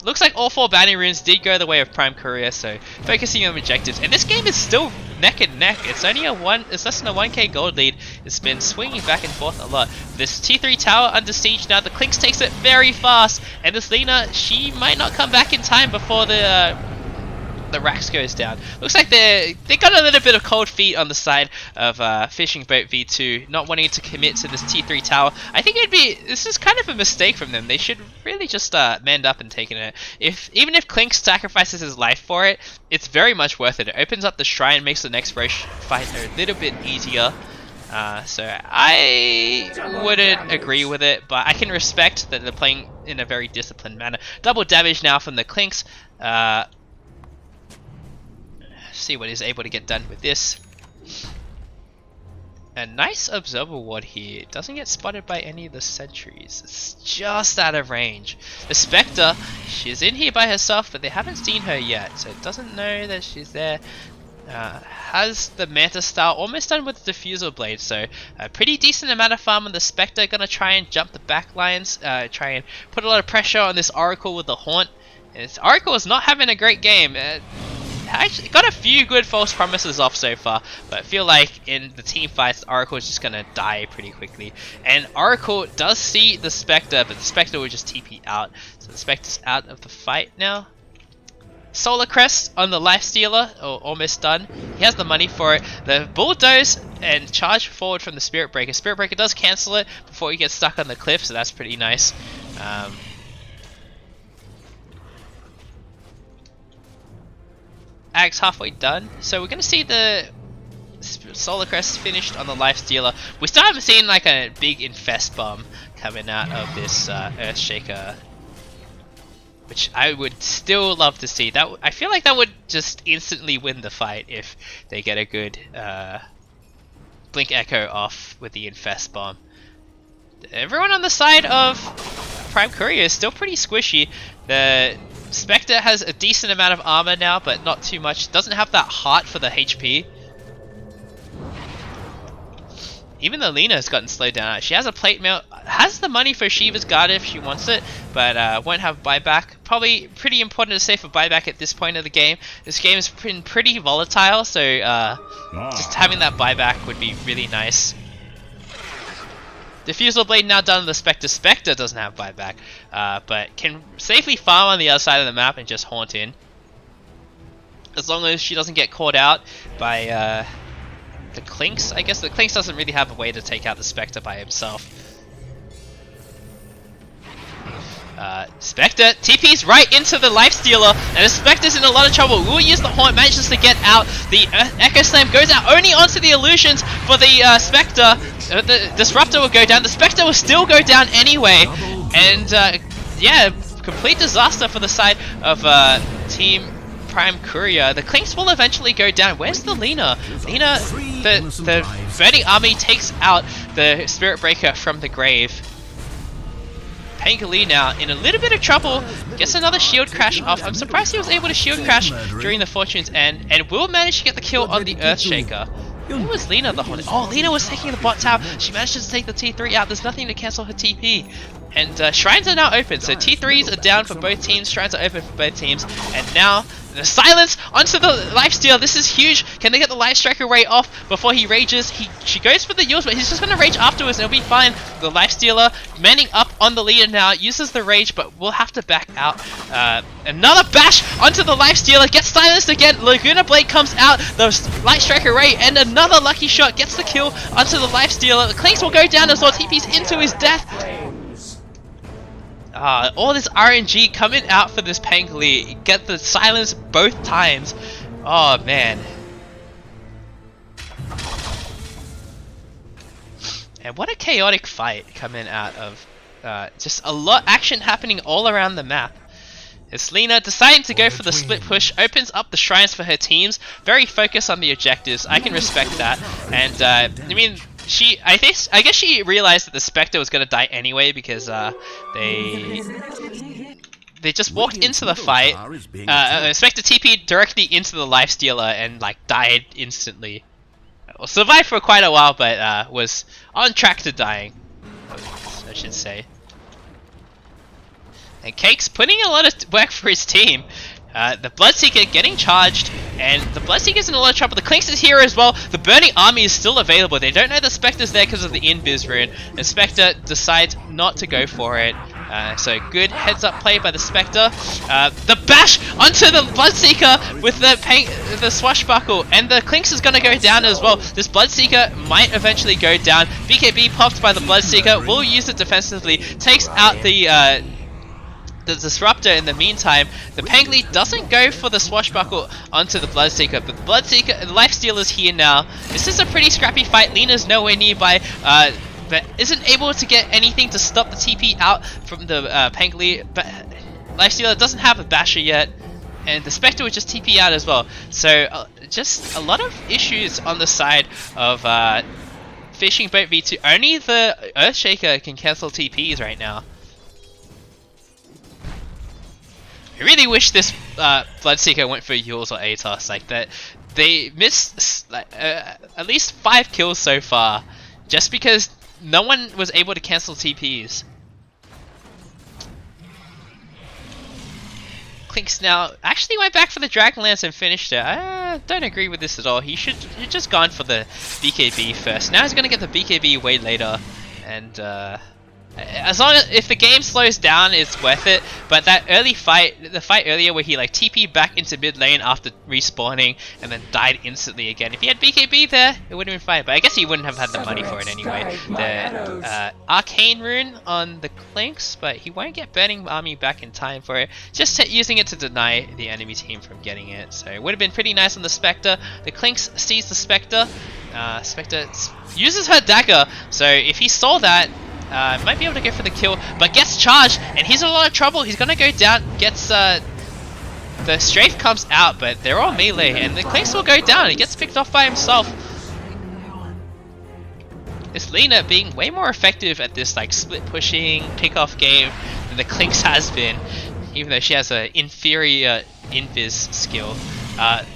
Looks like all 4 bounty runes did go the way of Prime Courier, so focusing on objectives. And this game is still neck and neck. It's only it's less than a 1k gold lead. It's been swinging back and forth a lot. This T3 tower under siege now. The Clinks takes it very fast, and this Lina, she might not come back in time before the Rax goes down. Looks like they got a little bit of cold feet on the side of FishingBoatV2, not wanting to commit to this T3 tower. I think this is kind of a mistake from them. They should really just manned up and taken it. Even if Clink sacrifices his life for it, it's very much worth it. It opens up the shrine, makes the next Roche fight a little bit easier. So I wouldn't agree with it, but I can respect that they're playing in a very disciplined manner. Double damage now from the Clinks. See what he's able to get done with this. A nice Observer Ward here. Doesn't get spotted by any of the sentries. It's just out of range. The Spectre, she's in here by herself, but they haven't seen her yet, so it doesn't know that she's there. Has the Manta Style almost done with the Diffusal Blade, so a pretty decent amount of farm on the Spectre. Gonna try and jump the back lines, try and put a lot of pressure on this Oracle with the Haunt. And this Oracle is not having a great game. Actually got a few good false promises off so far, but I feel like in the team fights, Oracle is just gonna die pretty quickly. And Oracle does see the Spectre, but the Spectre will just TP out. So the Spectre's out of the fight now. Solar Crest on the Lifestealer, or almost done. He has the money for it. The Bulldoze and charge forward from the Spirit Breaker. Spirit Breaker does cancel it before he gets stuck on the cliff, so that's pretty nice. Axe halfway done, so we're gonna see the Solar Crest finished on the Lifestealer. We still haven't seen like a big Infest Bomb coming out of this Earthshaker, which I would still love to see. That I feel like that would just instantly win the fight if they get a good Blink Echo off with the Infest Bomb. Everyone on the side of Prime Courier is still pretty squishy. The Spectre has a decent amount of armor now, but not too much. Doesn't have that heart for the HP. Even the Lina has gotten slowed down. She has a plate mail, has the money for Shiva's Guard if she wants it, but won't have buyback. Probably pretty important to save for buyback at this point of the game. This game has been pretty volatile, so just having that buyback would be really nice. Diffusal Blade now done on the Spectre. Spectre doesn't have buyback, but can safely farm on the other side of the map and just haunt in. As long as she doesn't get caught out by the Clinks. I guess the Clinks doesn't really have a way to take out the Spectre by himself. Spectre TP's right into the Lifestealer, and the Spectre's in a lot of trouble. Will use the Haunt, manages to get out. The Echo Slam goes out only onto the illusions for the Spectre. The Disruptor will go down. The Spectre will still go down anyway, and yeah, complete disaster for the side of Team Prime Courier. The Clinks will eventually go down. Where's the Lina? Lina, the Burning Army takes out the Spirit Breaker from the grave. Pangoli now in a little bit of trouble, gets another shield crash off. I'm surprised he was able to shield crash during the Fortune's End, and will manage to get the kill on the Earthshaker. Where was Lina the whole? Oh, Lina was taking the bot tower. She managed to take the T3 out. There's nothing to cancel her TP. And shrines are now open, so T3s are down for both teams, shrines are open for both teams, and now the silence onto the lifesteal. This is huge. Can they get the life striker ray off before he rages? She goes for the use, but he's just gonna rage afterwards and it'll be fine. The lifestealer manning up on the leader now, uses the rage, but will have to back out. Another bash onto the lifestealer, gets silenced again. Laguna Blade comes out, the light striker ray, and another lucky shot gets the kill onto the lifestealer. The Clinks will go down as well. TP's into his death. All this RNG coming out for this Pangoli. Get the silence both times. Oh man. And what a chaotic fight coming out of just a lot action happening all around the map. It's Lina deciding to go for the split push, opens up the shrines for her teams, very focused on the objectives. I can respect that. And I mean, I guess she realized that the Spectre was gonna die anyway because they just walked into the fight. Spectre TP'd directly into the Lifestealer and like died instantly. Well, survived for quite a while, but was on track to dying, I should say. And Cake's putting a lot of work for his team. The Bloodseeker getting charged, and the Bloodseeker's in a lot of trouble. The Clinks is here as well. The Burning Army is still available. They don't know the Spectre's there because of the Invis rune, and Spectre decides not to go for it. So good heads up play by the Spectre. The bash onto the Bloodseeker with the swashbuckle, and the Clinks is gonna go down as well. This Bloodseeker might eventually go down. BKB popped by the Bloodseeker, will use it defensively, takes out the Disruptor in the meantime. The Pangoli doesn't go for the swashbuckle onto the Bloodseeker, but the Bloodseeker, the Lifestealer's here now. This is a pretty scrappy fight. Lina's nowhere nearby, but isn't able to get anything to stop the TP out from the Pangoli. But Lifestealer doesn't have a basher yet, and the Spectre would just TP out as well. So just a lot of issues on the side of FishingBoatV2. Only the Earthshaker can cancel TPs right now. I really wish this Bloodseeker went for Yules or Atos, like that. They missed at least 5 kills so far, just because no one was able to cancel TPs. Clinks now actually went back for the Dragonlance and finished it. I don't agree with this at all. He should have just gone for the BKB first. Now he's gonna get the BKB way later, and as long as if the game slows down, it's worth it. But that early fight, the fight earlier where he like TP'd back into mid lane after respawning and then died instantly again. If he had BKB there, it would have been fine. But I guess he wouldn't have had the money for it anyway. The Arcane Rune on the Clinks, but he won't get Burning Army back in time for it. Just using it to deny the enemy team from getting it. So it would have been pretty nice on the Spectre. The Clinks sees the Spectre. Spectre uses her dagger. So if he saw that, might be able to go for the kill, but gets charged, and he's in a lot of trouble. He's gonna go down, gets the strafe comes out, but they're all melee, and the Clinks will go down. He gets picked off by himself. It's Lina being way more effective at this like split pushing pick-off game than the Clinks has been, even though she has an inferior invis skill.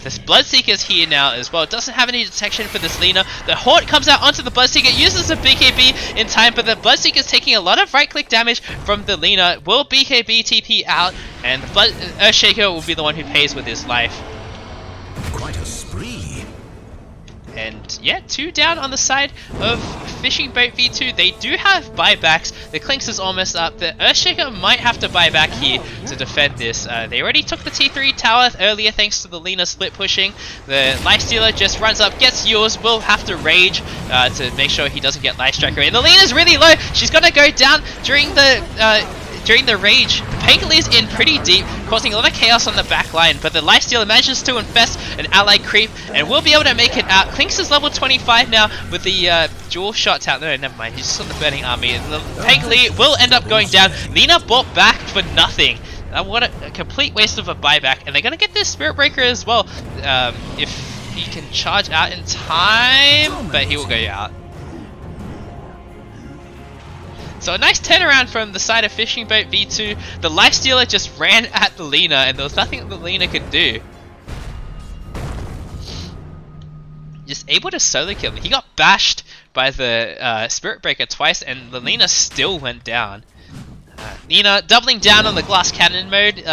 This Bloodseeker's here now as well. Doesn't have any detection for this Lina. The Haunt comes out onto the Bloodseeker, uses a BKB in time, but the Bloodseeker's taking a lot of right-click damage from the Lina. Will BKB TP out, and the Earthshaker will be the one who pays with his life.
Quite a spree.
And yeah, 2 down on the side of FishingBoatV2. They do have buybacks. The Clinks is almost up. The Earthshaker might have to buy back here to defend this. They already took the T3 tower earlier thanks to the Lina split pushing. The Lifestealer just runs up, gets yours, will have to rage to make sure he doesn't get Life Striker. And the Lina's really low. She's gonna go down during the during the rage. Pangoli is in pretty deep, causing a lot of chaos on the back line, but the Lifestealer manages to infest an allied creep and will be able to make it out. Clinks is level 25 now with the dual shots out. No, never mind, he's just on the burning army. Pangoli will end up going down. Lina bought back for nothing. What a complete waste of a buyback, and they're gonna get this Spirit Breaker as well if he can charge out in time, but he will go out. So a nice turnaround from the side of FishingBoatV2. The Lifestealer just ran at the Lina, and there was nothing that the Lina could do. Just able to solo kill him. He got bashed by the Spirit Breaker twice, and the Lina still went down. Lina doubling down on the glass cannon mode.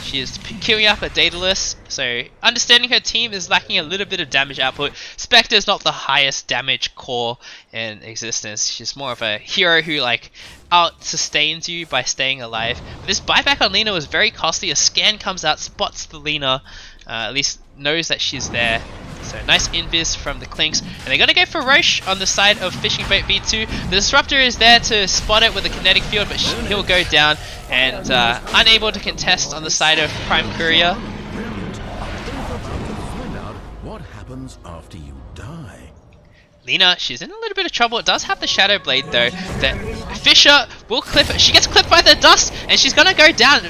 She is queuing up a Daedalus, so understanding her team is lacking a little bit of damage output. Spectre is not the highest damage core in existence. She's more of a hero who like out-sustains you by staying alive. But this buyback on Lina was very costly. A scan comes out, spots the Lina, at least knows that she's there. So nice invis from the Clinks, and they're gonna go for Roche on the side of FishingBoatV2. The Disruptor is there to spot it with a kinetic field, but he'll go down and unable to contest on the side of Prime Courier.
Find out what happens after you die.
Lina, she's in a little bit of trouble. It does have the Shadow Blade though. The Fisher will clip it. She gets clipped by the dust, and she's gonna go down.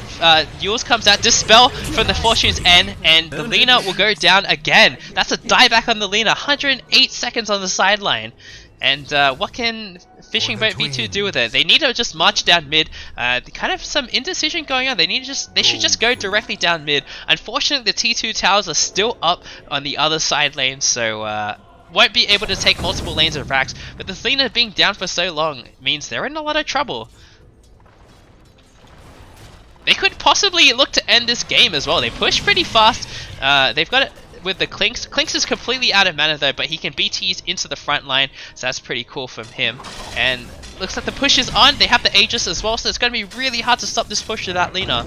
Yules comes out, Dispel from the Fortune's End, and the Lina will go down again. That's a dieback on the Lina. 108 seconds on the sideline. And what can FishingBoatV2 do with it? They need to just march down mid. Kind of some indecision going on. They should just go directly down mid. Unfortunately, the T2 towers are still up on the other side lane, so won't be able to take multiple lanes of racks, but the Lina being down for so long means they're in a lot of trouble. They could possibly look to end this game as well. They push pretty fast. They've got it with the Clinks. Clinks is completely out of mana though, but he can BTs into the front line, so that's pretty cool from him. And looks like the push is on. They have the Aegis as well, so it's going to be really hard to stop this push to that Lina.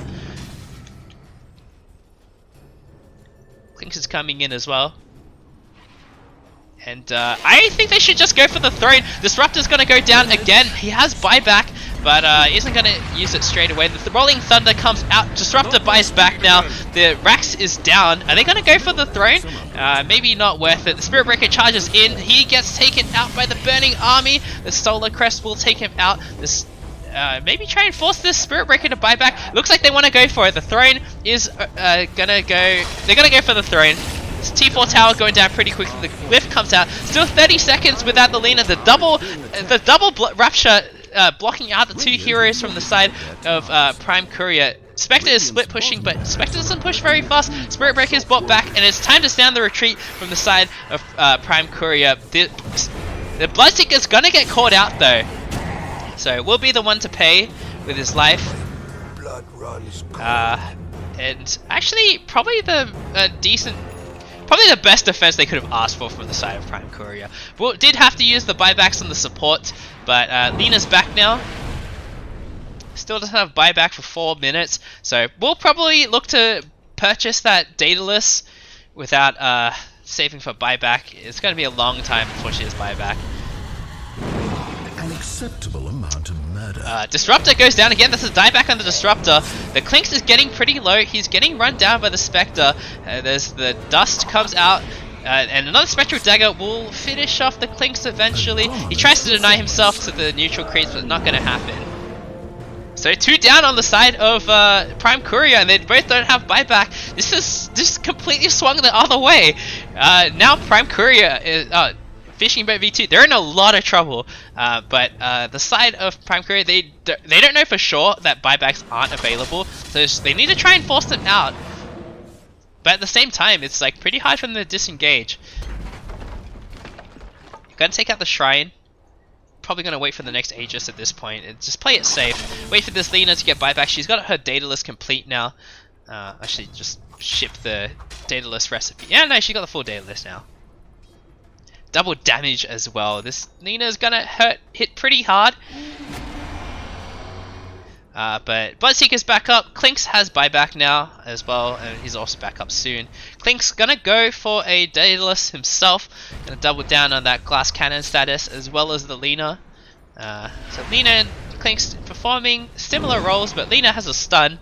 Clinks is coming in as well. And I think they should just go for the throne. Disruptor's going to go down again. He has buyback, but isn't going to use it straight away. The Rolling Thunder comes out. Disruptor buys back now. The Rax is down. Are they going to go for the throne? Maybe not worth it. The Spirit Breaker charges in. He gets taken out by the Burning Army. The Solar Crest will take him out. This maybe try and force this Spirit Breaker to buy back. Looks like they want to go for it. The throne is gonna go. They're gonna go for the throne. It's T4 tower going down pretty quickly. The Glyph comes out. Still 30 seconds without the Lina. The double Rapture blocking out the two heroes from the side of Prime Courier. Spectre is split pushing, but Spectre doesn't push very fast. Spirit Breaker is bought back, and it's time to stand the retreat from the side of Prime Courier. The Bloodseeker's gonna get caught out though, so will be the one to pay with his life.
Blood runs
And actually, probably the Probably the best defense they could have asked for from the side of Prime Courier. But did have to use the buybacks on the support, but Lina's back now. Still doesn't have buyback for 4 minutes, so we'll probably look to purchase that Daedalus without saving for buyback. It's going to be a long time before she has buyback.
An acceptable amount of murder.
Disruptor goes down again. That's a dieback on the Disruptor. The Clinks is getting pretty low. He's getting run down by the Spectre. There's the dust comes out. And another Spectral Dagger will finish off the Clinks eventually. He tries to deny himself to the neutral creeps, but not going to happen. So 2 down on the side of Prime Courier, and they both don't have buyback. This completely swung the other way. Now Prime Courier is FishingBoatV2. They're in a lot of trouble. But the side of Prime Courier, they don't know for sure that buybacks aren't available, so they need to try and force them out. But at the same time, it's like pretty hard for them to disengage. Gonna take out the Shrine. Probably gonna wait for the next Aegis at this point and just play it safe. Wait for this Lina to get buyback. She's got her Daedalus complete now. Actually, just ship the Daedalus recipe. Yeah, no, she got the full Daedalus now. Double damage as well. This Lina is gonna hit pretty hard. But Bloodseeker's back up. Clinks has buyback now as well, and he's also back up soon. Clink's gonna go for a Daedalus himself. Gonna double down on that glass cannon status as well as the Lina. So Lina Clink's performing similar roles, but Lina has a stun.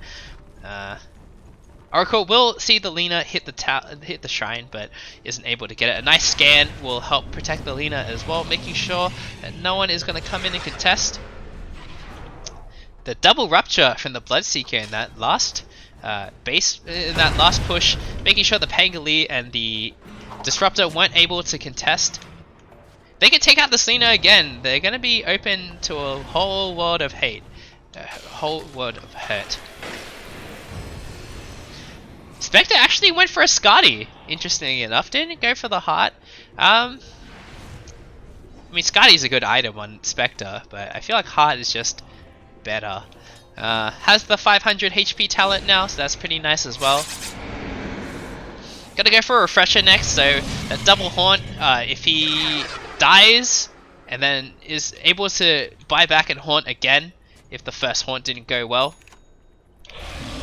Oracle will see the Lina hit the shrine, but isn't able to get it. A nice scan will help protect the Lina as well, making sure that no one is going to come in and contest. The double rupture from the Bloodseeker in that last push, making sure the Pangoli and the Disruptor weren't able to contest. They can take out the Lina again. They're going to be open to a whole world of hate, a whole world of hurt. Spectre actually went for a Scotty, interestingly enough. Didn't go for the heart. I mean, Scotty's a good item on Spectre, but I feel like heart is just better. Has the 500 HP talent now, so that's pretty nice as well. Gotta go for a refresher next, so a double haunt, if he dies and then is able to buy back and haunt again if the first haunt didn't go well.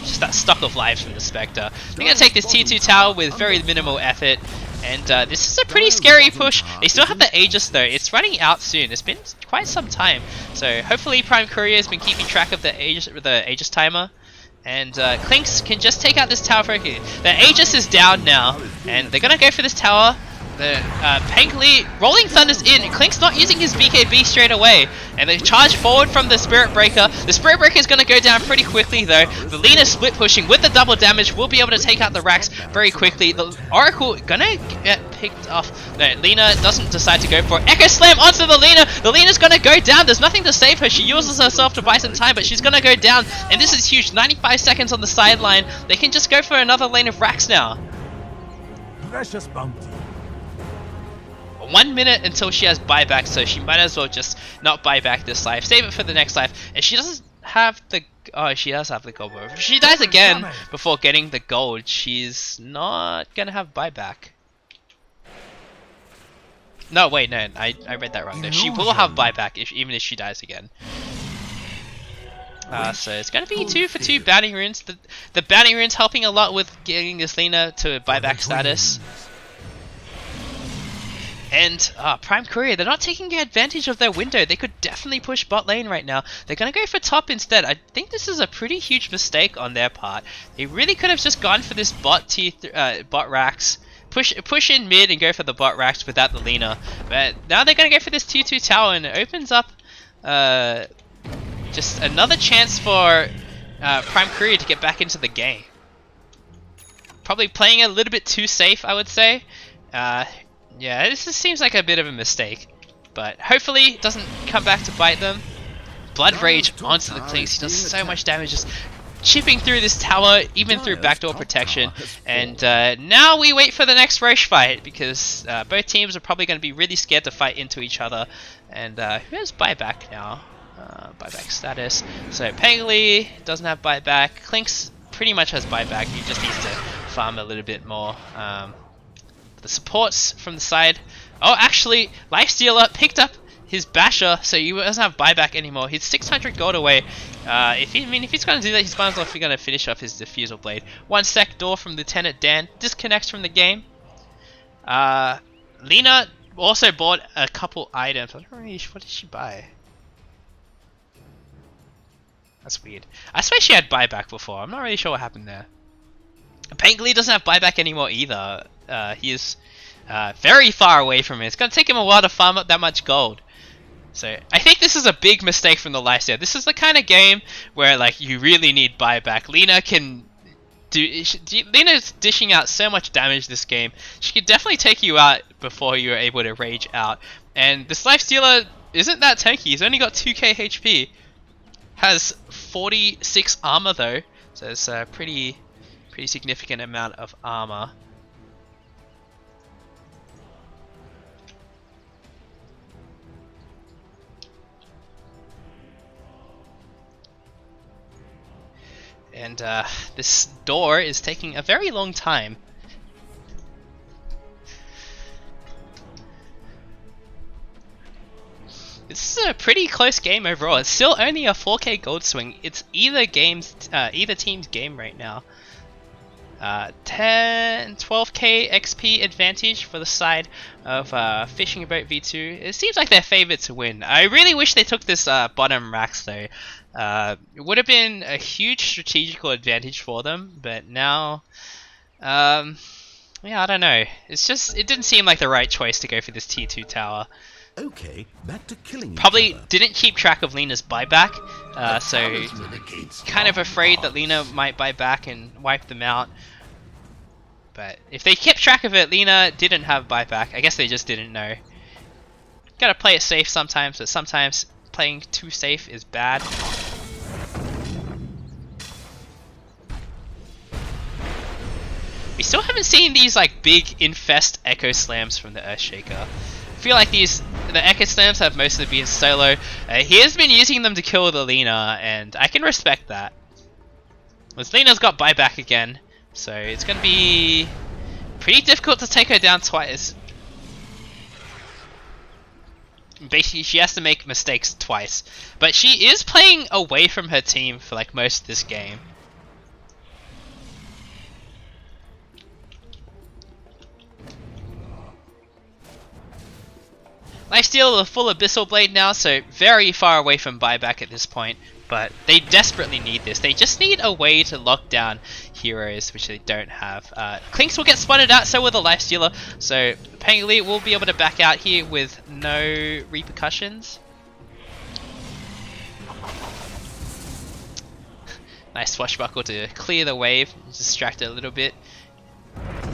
Just that stock of lives from the Spectre. They're gonna take this tier 2 tower with very minimal effort, and this is a pretty scary push. They still have the Aegis though. It's running out soon. It's been quite some time, so hopefully Prime Courier has been keeping track of the Aegis timer, and Clinks can just take out this tower for here. The Aegis is down now, and they're gonna go for this tower. The Pangoli rolling thunders in. Clink's not using his BKB straight away, and they charge forward from the Spirit Breaker. The Spirit Breaker is going to go down pretty quickly though. The Lina split pushing with the double damage will be able to take out the Rax very quickly. The Oracle gonna get picked off. No, Lina doesn't decide to go for it. Echo Slam onto the Lina. The Lina's gonna go down. There's nothing to save her. She uses herself to buy some time, but she's gonna go down, and this is huge. 95 seconds on the sideline. They can just go for another lane of Rax now.
Precious bounty.
1 minute until she has buyback, so she might as well just not buy back this life. Save it for the next life. And she doesn't have the... Oh, she does have the gold. But if she dies again before getting the gold, she's not gonna have buyback. No, wait, no, I read that wrong. No, she will have buyback even if she dies again. So it's gonna be 2 for 2 bounty runes. The bounty runes helping a lot with getting this Lina to buyback status. And Prime Courier, they're not taking advantage of their window. They could definitely push bot lane right now. They're going to go for top instead. I think this is a pretty huge mistake on their part. They really could have just gone for this bot Rax. Push in mid and go for the bot Rax without the Lina. But now they're going to go for this tier 2 tower, and it opens up just another chance for Prime Courier to get back into the game. Probably playing a little bit too safe, I would say. Yeah, this seems like a bit of a mistake, but hopefully it doesn't come back to bite them. Blood Rage onto the Clinks. He does so much damage just chipping through this tower, even through backdoor protection. And now we wait for the next Roche fight, because both teams are probably going to be really scared to fight into each other. And who has buyback now? Buyback status. So Pangoli doesn't have buyback. Clinks pretty much has buyback. He just needs to farm a little bit more. The supports from the side. Oh, actually, Lifestealer picked up his Basher, so he doesn't have buyback anymore. He's 600 gold away. If he's going to do that, he's might as well going to finish off his Diffusal Blade. 1 sec door from Lieutenant Dan. Disconnects from the game. Lina also bought a couple items. I don't really... What did she buy? That's weird. I swear she had buyback before. I'm not really sure what happened there. Pangoli doesn't have buyback anymore either. He is very far away from it. It's going to take him a while to farm up that much gold. So I think this is a big mistake from the lifesteal. This is the kind of game where like you really need buyback. Lina can do. Lina's dishing out so much damage this game. She could definitely take you out before you are able to rage out. And this lifestealer isn't that tanky. He's only got 2k HP. Has 46 armor though, so it's a pretty significant amount of armor. And this door is taking a very long time. This is a pretty close game overall. It's still only a 4k gold swing. It's either team's game right now. 10, 12k XP advantage for the side of FishingBoatV2. It seems like they're favored to win. I really wish they took this bottom racks though. It would have been a huge strategical advantage for them, but now, yeah, I don't know. It's just, it didn't seem like the right choice to go for this T2 tower.
Okay, back to killing
Probably
each other.
didn't keep track of Lena's buyback, so kind of afraid that Lena might buy back and wipe them out. But if they kept track of it, Lena didn't have buyback. I guess they just didn't know. Gotta play it safe sometimes, but sometimes playing too safe is bad. We still haven't seen these like big infest echo slams from the Earthshaker. I feel like the echo slams have mostly been solo. He has been using them to kill the Lena, and I can respect that. As Lena's got buyback again, so it's gonna be pretty difficult to take her down twice. Basically, she has to make mistakes twice, but she is playing away from her team for like most of this game. Lifesteal a full Abyssal Blade now, so very far away from buyback at this point, but they desperately need this. They just need a way to lock down heroes, which they don't have. Clinks will get spotted out, so will the Lifestealer, so Pangli will be able to back out here with no repercussions. Nice swashbuckle to clear the wave, distract it a little bit.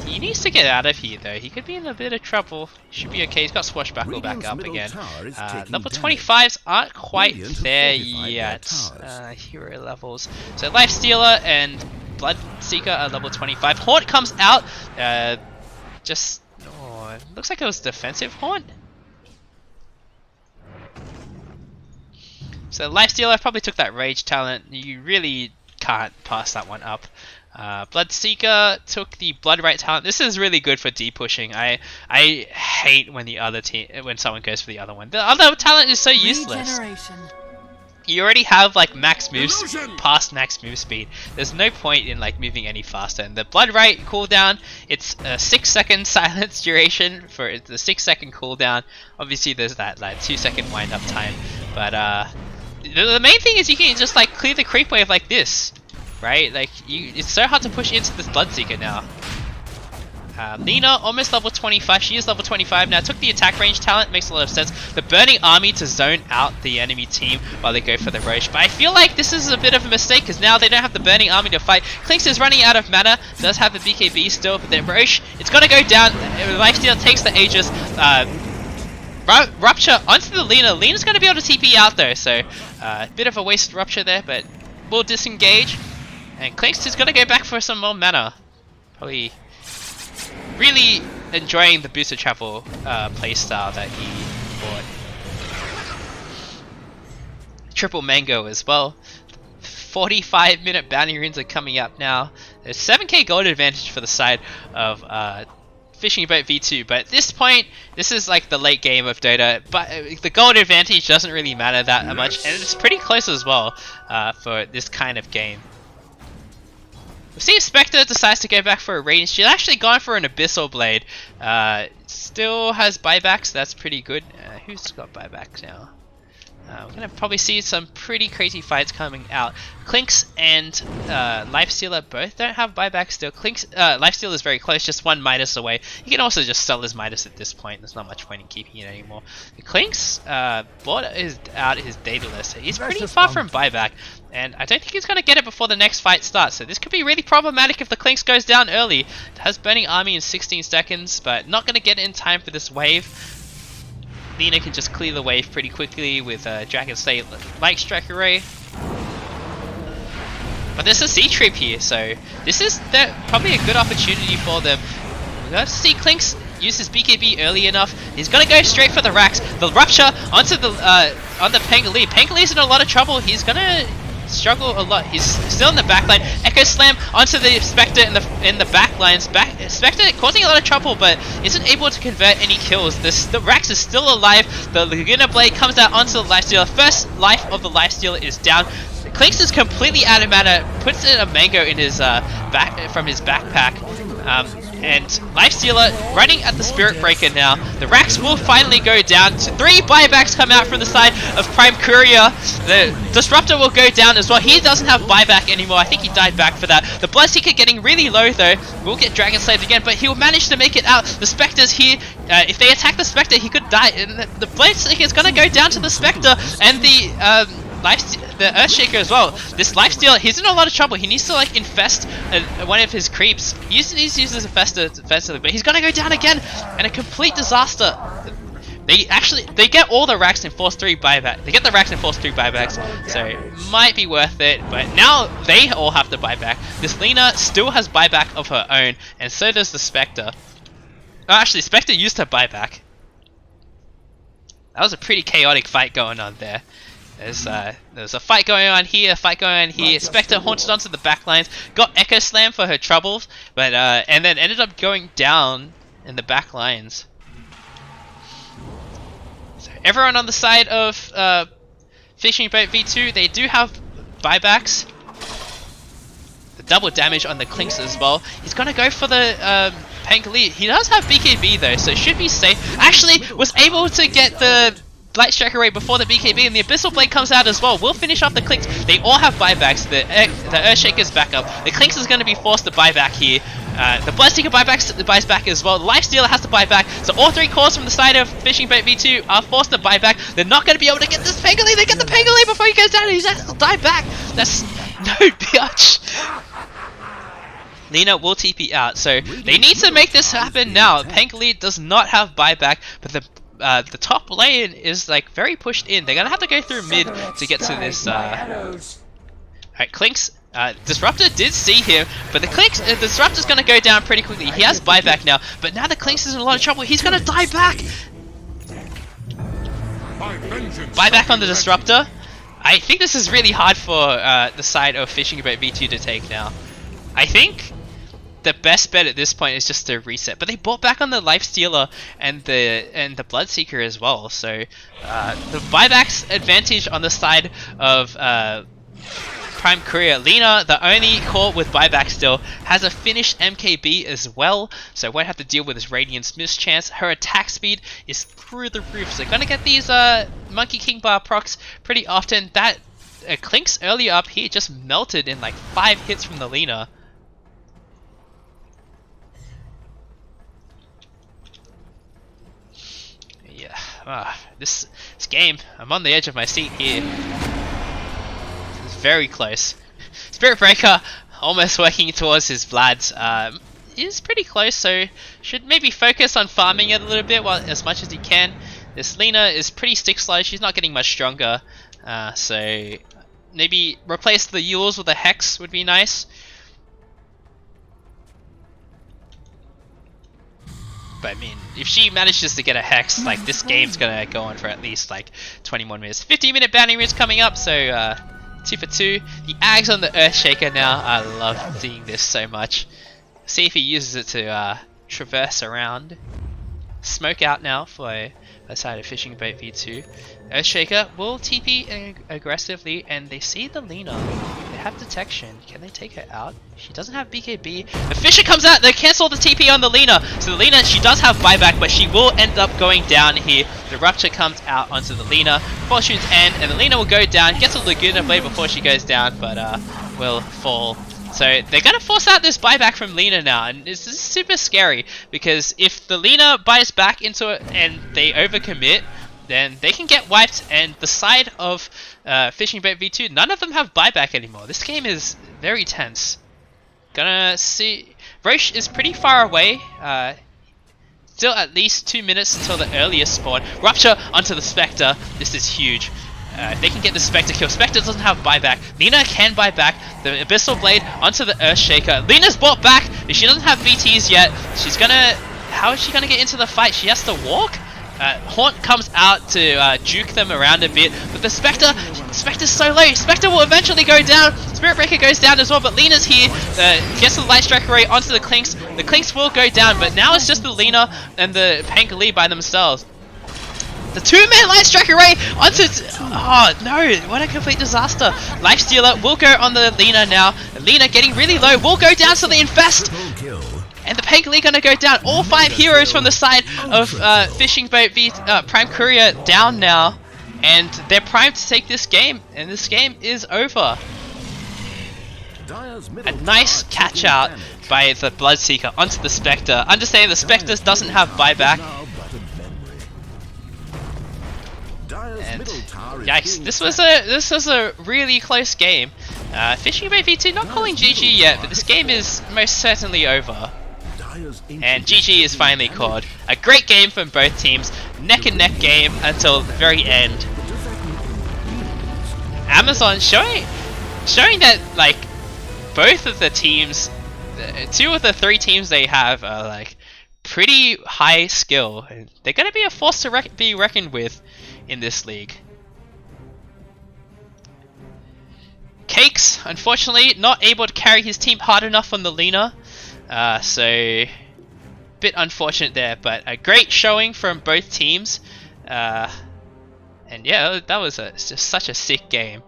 He needs to get out of here though, he could be in a bit of trouble. He should be okay, he's got swashbuckle back up again. Level 25s aren't quite there yet, hero levels. So Lifestealer and Bloodseeker are level 25. Haunt comes out, just, oh, it looks like it was defensive Haunt. So Lifestealer probably took that rage talent, you really can't pass that one up. Bloodseeker took the Bloodright talent. This is really good for D-pushing. I hate when the other team, when someone goes for the other one. The other talent is so useless. You already have like max moves, past max move speed. There's no point in like moving any faster. And the Bloodright cooldown, it's a 6-second silence duration for the 6-second cooldown. Obviously there's that like 2-second wind up time, but the main thing is you can just like clear the creep wave like this. Right, like it's so hard to push into this Bloodseeker now. Nina almost level 25. She is level 25 now. Took the attack range talent, makes a lot of sense. The Burning Army to zone out the enemy team while they go for the Roche. But I feel like this is a bit of a mistake because now they don't have the Burning Army to fight. Clinks is running out of mana. Does have the BKB still, but the Roche, it's gonna go down. Lifesteal takes the Aegis. Rupture onto the Lena. Lena's gonna be able to TP out though, so a bit of a wasted Rupture there, but we'll disengage. And Clinks is gonna go back for some more mana. Probably really enjoying the booster travel playstyle that he bought. Triple Mango as well. 45-minute bounty runes are coming up now. There's 7k gold advantage for the side of FishingBoatV2, but at this point, this is like the late game of Dota, but the gold advantage doesn't really matter that much, and it's pretty close as well for this kind of game. We see if Spectre decides to go back for a range. She's actually gone for an Abyssal Blade. Still has buybacks, that's pretty good. Who's got buybacks now? We're going to probably see some pretty crazy fights coming out. Clinks and Lifestealer both don't have buybacks still. Clinks, Lifestealer is very close, just one Midas away. You can also just sell his Midas at this point. There's not much point in keeping it anymore. The Clinks bought out his Daedalus. He's pretty far from buyback. And I don't think he's going to get it before the next fight starts. So this could be really problematic if the Clinks goes down early. It has Burning Army in 16 seconds, but not going to get it in time for this wave. Lena can just clear the wave pretty quickly with Dragon Slate Light Strike Array. But there's a sea trip here, so this is probably a good opportunity for them. We're going to see Clinks use his BKB early enough. He's going to go straight for the racks. The Rupture onto the Pangli. Pangli's in a lot of trouble. He's going to struggle a lot. He's still in the backline. Echo Slam onto the Spectre in the backlines. Spectre causing a lot of trouble, but isn't able to convert any kills. The Rax is still alive. The Laguna Blade comes out onto the Lifestealer. First life of the Lifestealer is down. Clinks is completely out of mana, puts in a mango in his from his backpack, and Lifestealer running at the Spirit Breaker now. The racks will finally go down. 3 buybacks come out from the side of Prime Courier. The Disruptor will go down as well. He doesn't have buyback anymore. I think he died back for that. The Bloodseeker getting really low though. Will get Dragon Slayed again, but he'll manage to make it out. The Spectre's here. If they attack the Spectre, he could die. And the Bloodseeker is going to go down to the Spectre and the Earthshaker as well. This Lifestealer, he's in a lot of trouble. He needs to like infest one of his creeps. He needs to use his infester defensively, but he's gonna go down again, and a complete disaster. They get all the racks and force 3 buyback. They get the racks and force 3 buybacks, so it might be worth it. But now they all have to buy back. This Lina still has buyback of her own, and so does the Spectre. Oh, actually, Spectre used her buyback. That was a pretty chaotic fight going on there. There's a fight going on here, Spectre haunted onto the backlines, got Echo Slam for her troubles, but and then ended up going down in the backlines. So everyone on the side of FishingBoatV2, they do have buybacks. The double damage on the Clinks as well. He's gonna go for the Pangoli. He does have BKB though, so should be safe. Actually, was able to get the Light Strike away before the BKB, and the Abyssal Blade comes out as well. We'll finish off the Clinks. They all have buybacks. The Earthshaker's back up. The Clinks is going to be forced to buy back here. The Bloodseeker buys back as well. The Lifestealer has to buy back. So all 3 cores from the side of FishingBoatV2 are forced to buy back. They're not going to be able to get this Pangoli. They get the Pangoli before he goes down, and he has to die back. That's no bitch. Lina will TP out, so they need to make this happen now. Pangoli does not have buyback, but the top lane is like very pushed in. They're gonna have to go through mid to get to this. Alright, Clinks. Disruptor did see him, but the Clinks. Disruptor's gonna go down pretty quickly. He has buyback now, but now the Clinks is in a lot of trouble. He's gonna die back. Buyback on the Disruptor. I think this is really hard for the side of FishingBoatV2 to take now. I think the best bet at this point is just to reset, but they bought back on the Lifestealer and the Bloodseeker as well. So the buybacks advantage on the side of Prime Courier. Lina, the only core with buyback still, has a finished MKB as well, so won't have to deal with his Radiance mischance. Her attack speed is through the roof, so gonna get these Monkey King Bar procs pretty often. That Clinks earlier up here just melted in like 5 hits from the Lina. This game, I'm on the edge of my seat here. It's very close. Spirit Breaker almost working towards his Vlads. Is pretty close, so should maybe focus on farming it a little bit as much as he can. This Lina is pretty stick slow. She's not getting much stronger, so maybe replace the Yules with a Hex would be nice. But I mean, if she manages to get a Hex, like this game's gonna go on for at least like 20 more minutes. 15-minute bounty runes coming up, so 2 for 2. The Ags on the Earthshaker now. I love seeing this so much. See if he uses it to traverse around. Smoke out now for the side of FishingBoatV2. Earthshaker will TP aggressively, and they see the Lina. They have detection. Can they take her out? She doesn't have BKB. The Fisher comes out. They cancel the TP on the Lina. So the Lina, she does have buyback, but she will end up going down here. The Rupture comes out onto the Lina. Fortune's End, and the Lina will go down. Gets a Laguna Blade before she goes down, but will fall. So they're going to force out this buyback from Lina now, and this is super scary, because if the Lina buys back into it and they overcommit, then they can get wiped, and the side of FishingBoatV2, none of them have buyback anymore. This game is very tense. Gonna see... Roche is pretty far away. Still at least 2 minutes until the earliest spawn. Rupture onto the Spectre. This is huge. If they can get the Spectre kill. Spectre doesn't have buyback. Lina can buy back. The Abyssal Blade onto the Earthshaker. Lina's bought back. If she doesn't have VTs yet, she's gonna... How is she gonna get into the fight? She has to walk? Haunt comes out to juke them around a bit, but the Spectre's so low. Spectre will eventually go down. Spirit Breaker goes down as well, but Lina's here. Gets the Light Strike array onto the Clinks. The Clinks will go down, but now it's just the Lina and the Pangoli by themselves. The two-man Light Strike Array onto... Oh no, what a complete disaster. Lifestealer will go on the Lina now. Lina getting really low, will go down to the Infest. And the Peggle gonna go down. All 5 heroes from the side of Prime Courier down now. And they're primed to take this game. And this game is over. A nice catch out by the Bloodseeker onto the Spectre. Understanding the Spectre doesn't have buyback. And yikes, this was a really close game. FishingBoatV2 not calling GG yet, but this game is most certainly over. And GG is finally called. A great game from both teams, neck and neck game until the very end. Amazon showing that like both of the teams, 2 of the 3 teams they have are like pretty high skill, and they're gonna be a force to be reckoned with in this league. Cakes, unfortunately, not able to carry his team hard enough on the Lina, so bit unfortunate there. But a great showing from both teams, and yeah, that was just such a sick game.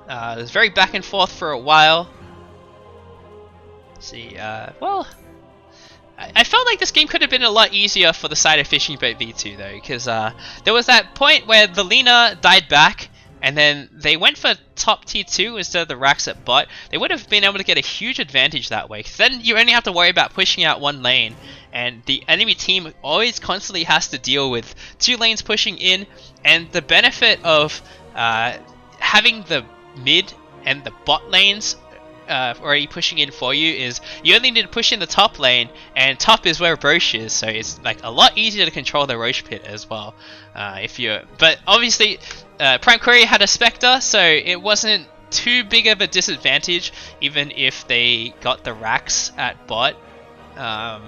It was very back and forth for a while. Let's see, well, I felt like this game could have been a lot easier for the side of FishingBoatV2 though, because there was that point where the Lina died back, and then they went for top tier 2 instead of the Rax at bot. They would have been able to get a huge advantage that way, because then you only have to worry about pushing out one lane, and the enemy team always constantly has to deal with 2 lanes pushing in. And the benefit of having the mid and the bot lanes already pushing in for you is you only need to push in the top lane, and top is where Roche is, so it's like a lot easier to control the Roche pit as well. But obviously Prime Courier had a Spectre, so it wasn't too big of a disadvantage even if they got the Rax at bot. I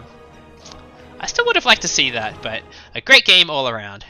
still would have liked to see that, but a great game all around.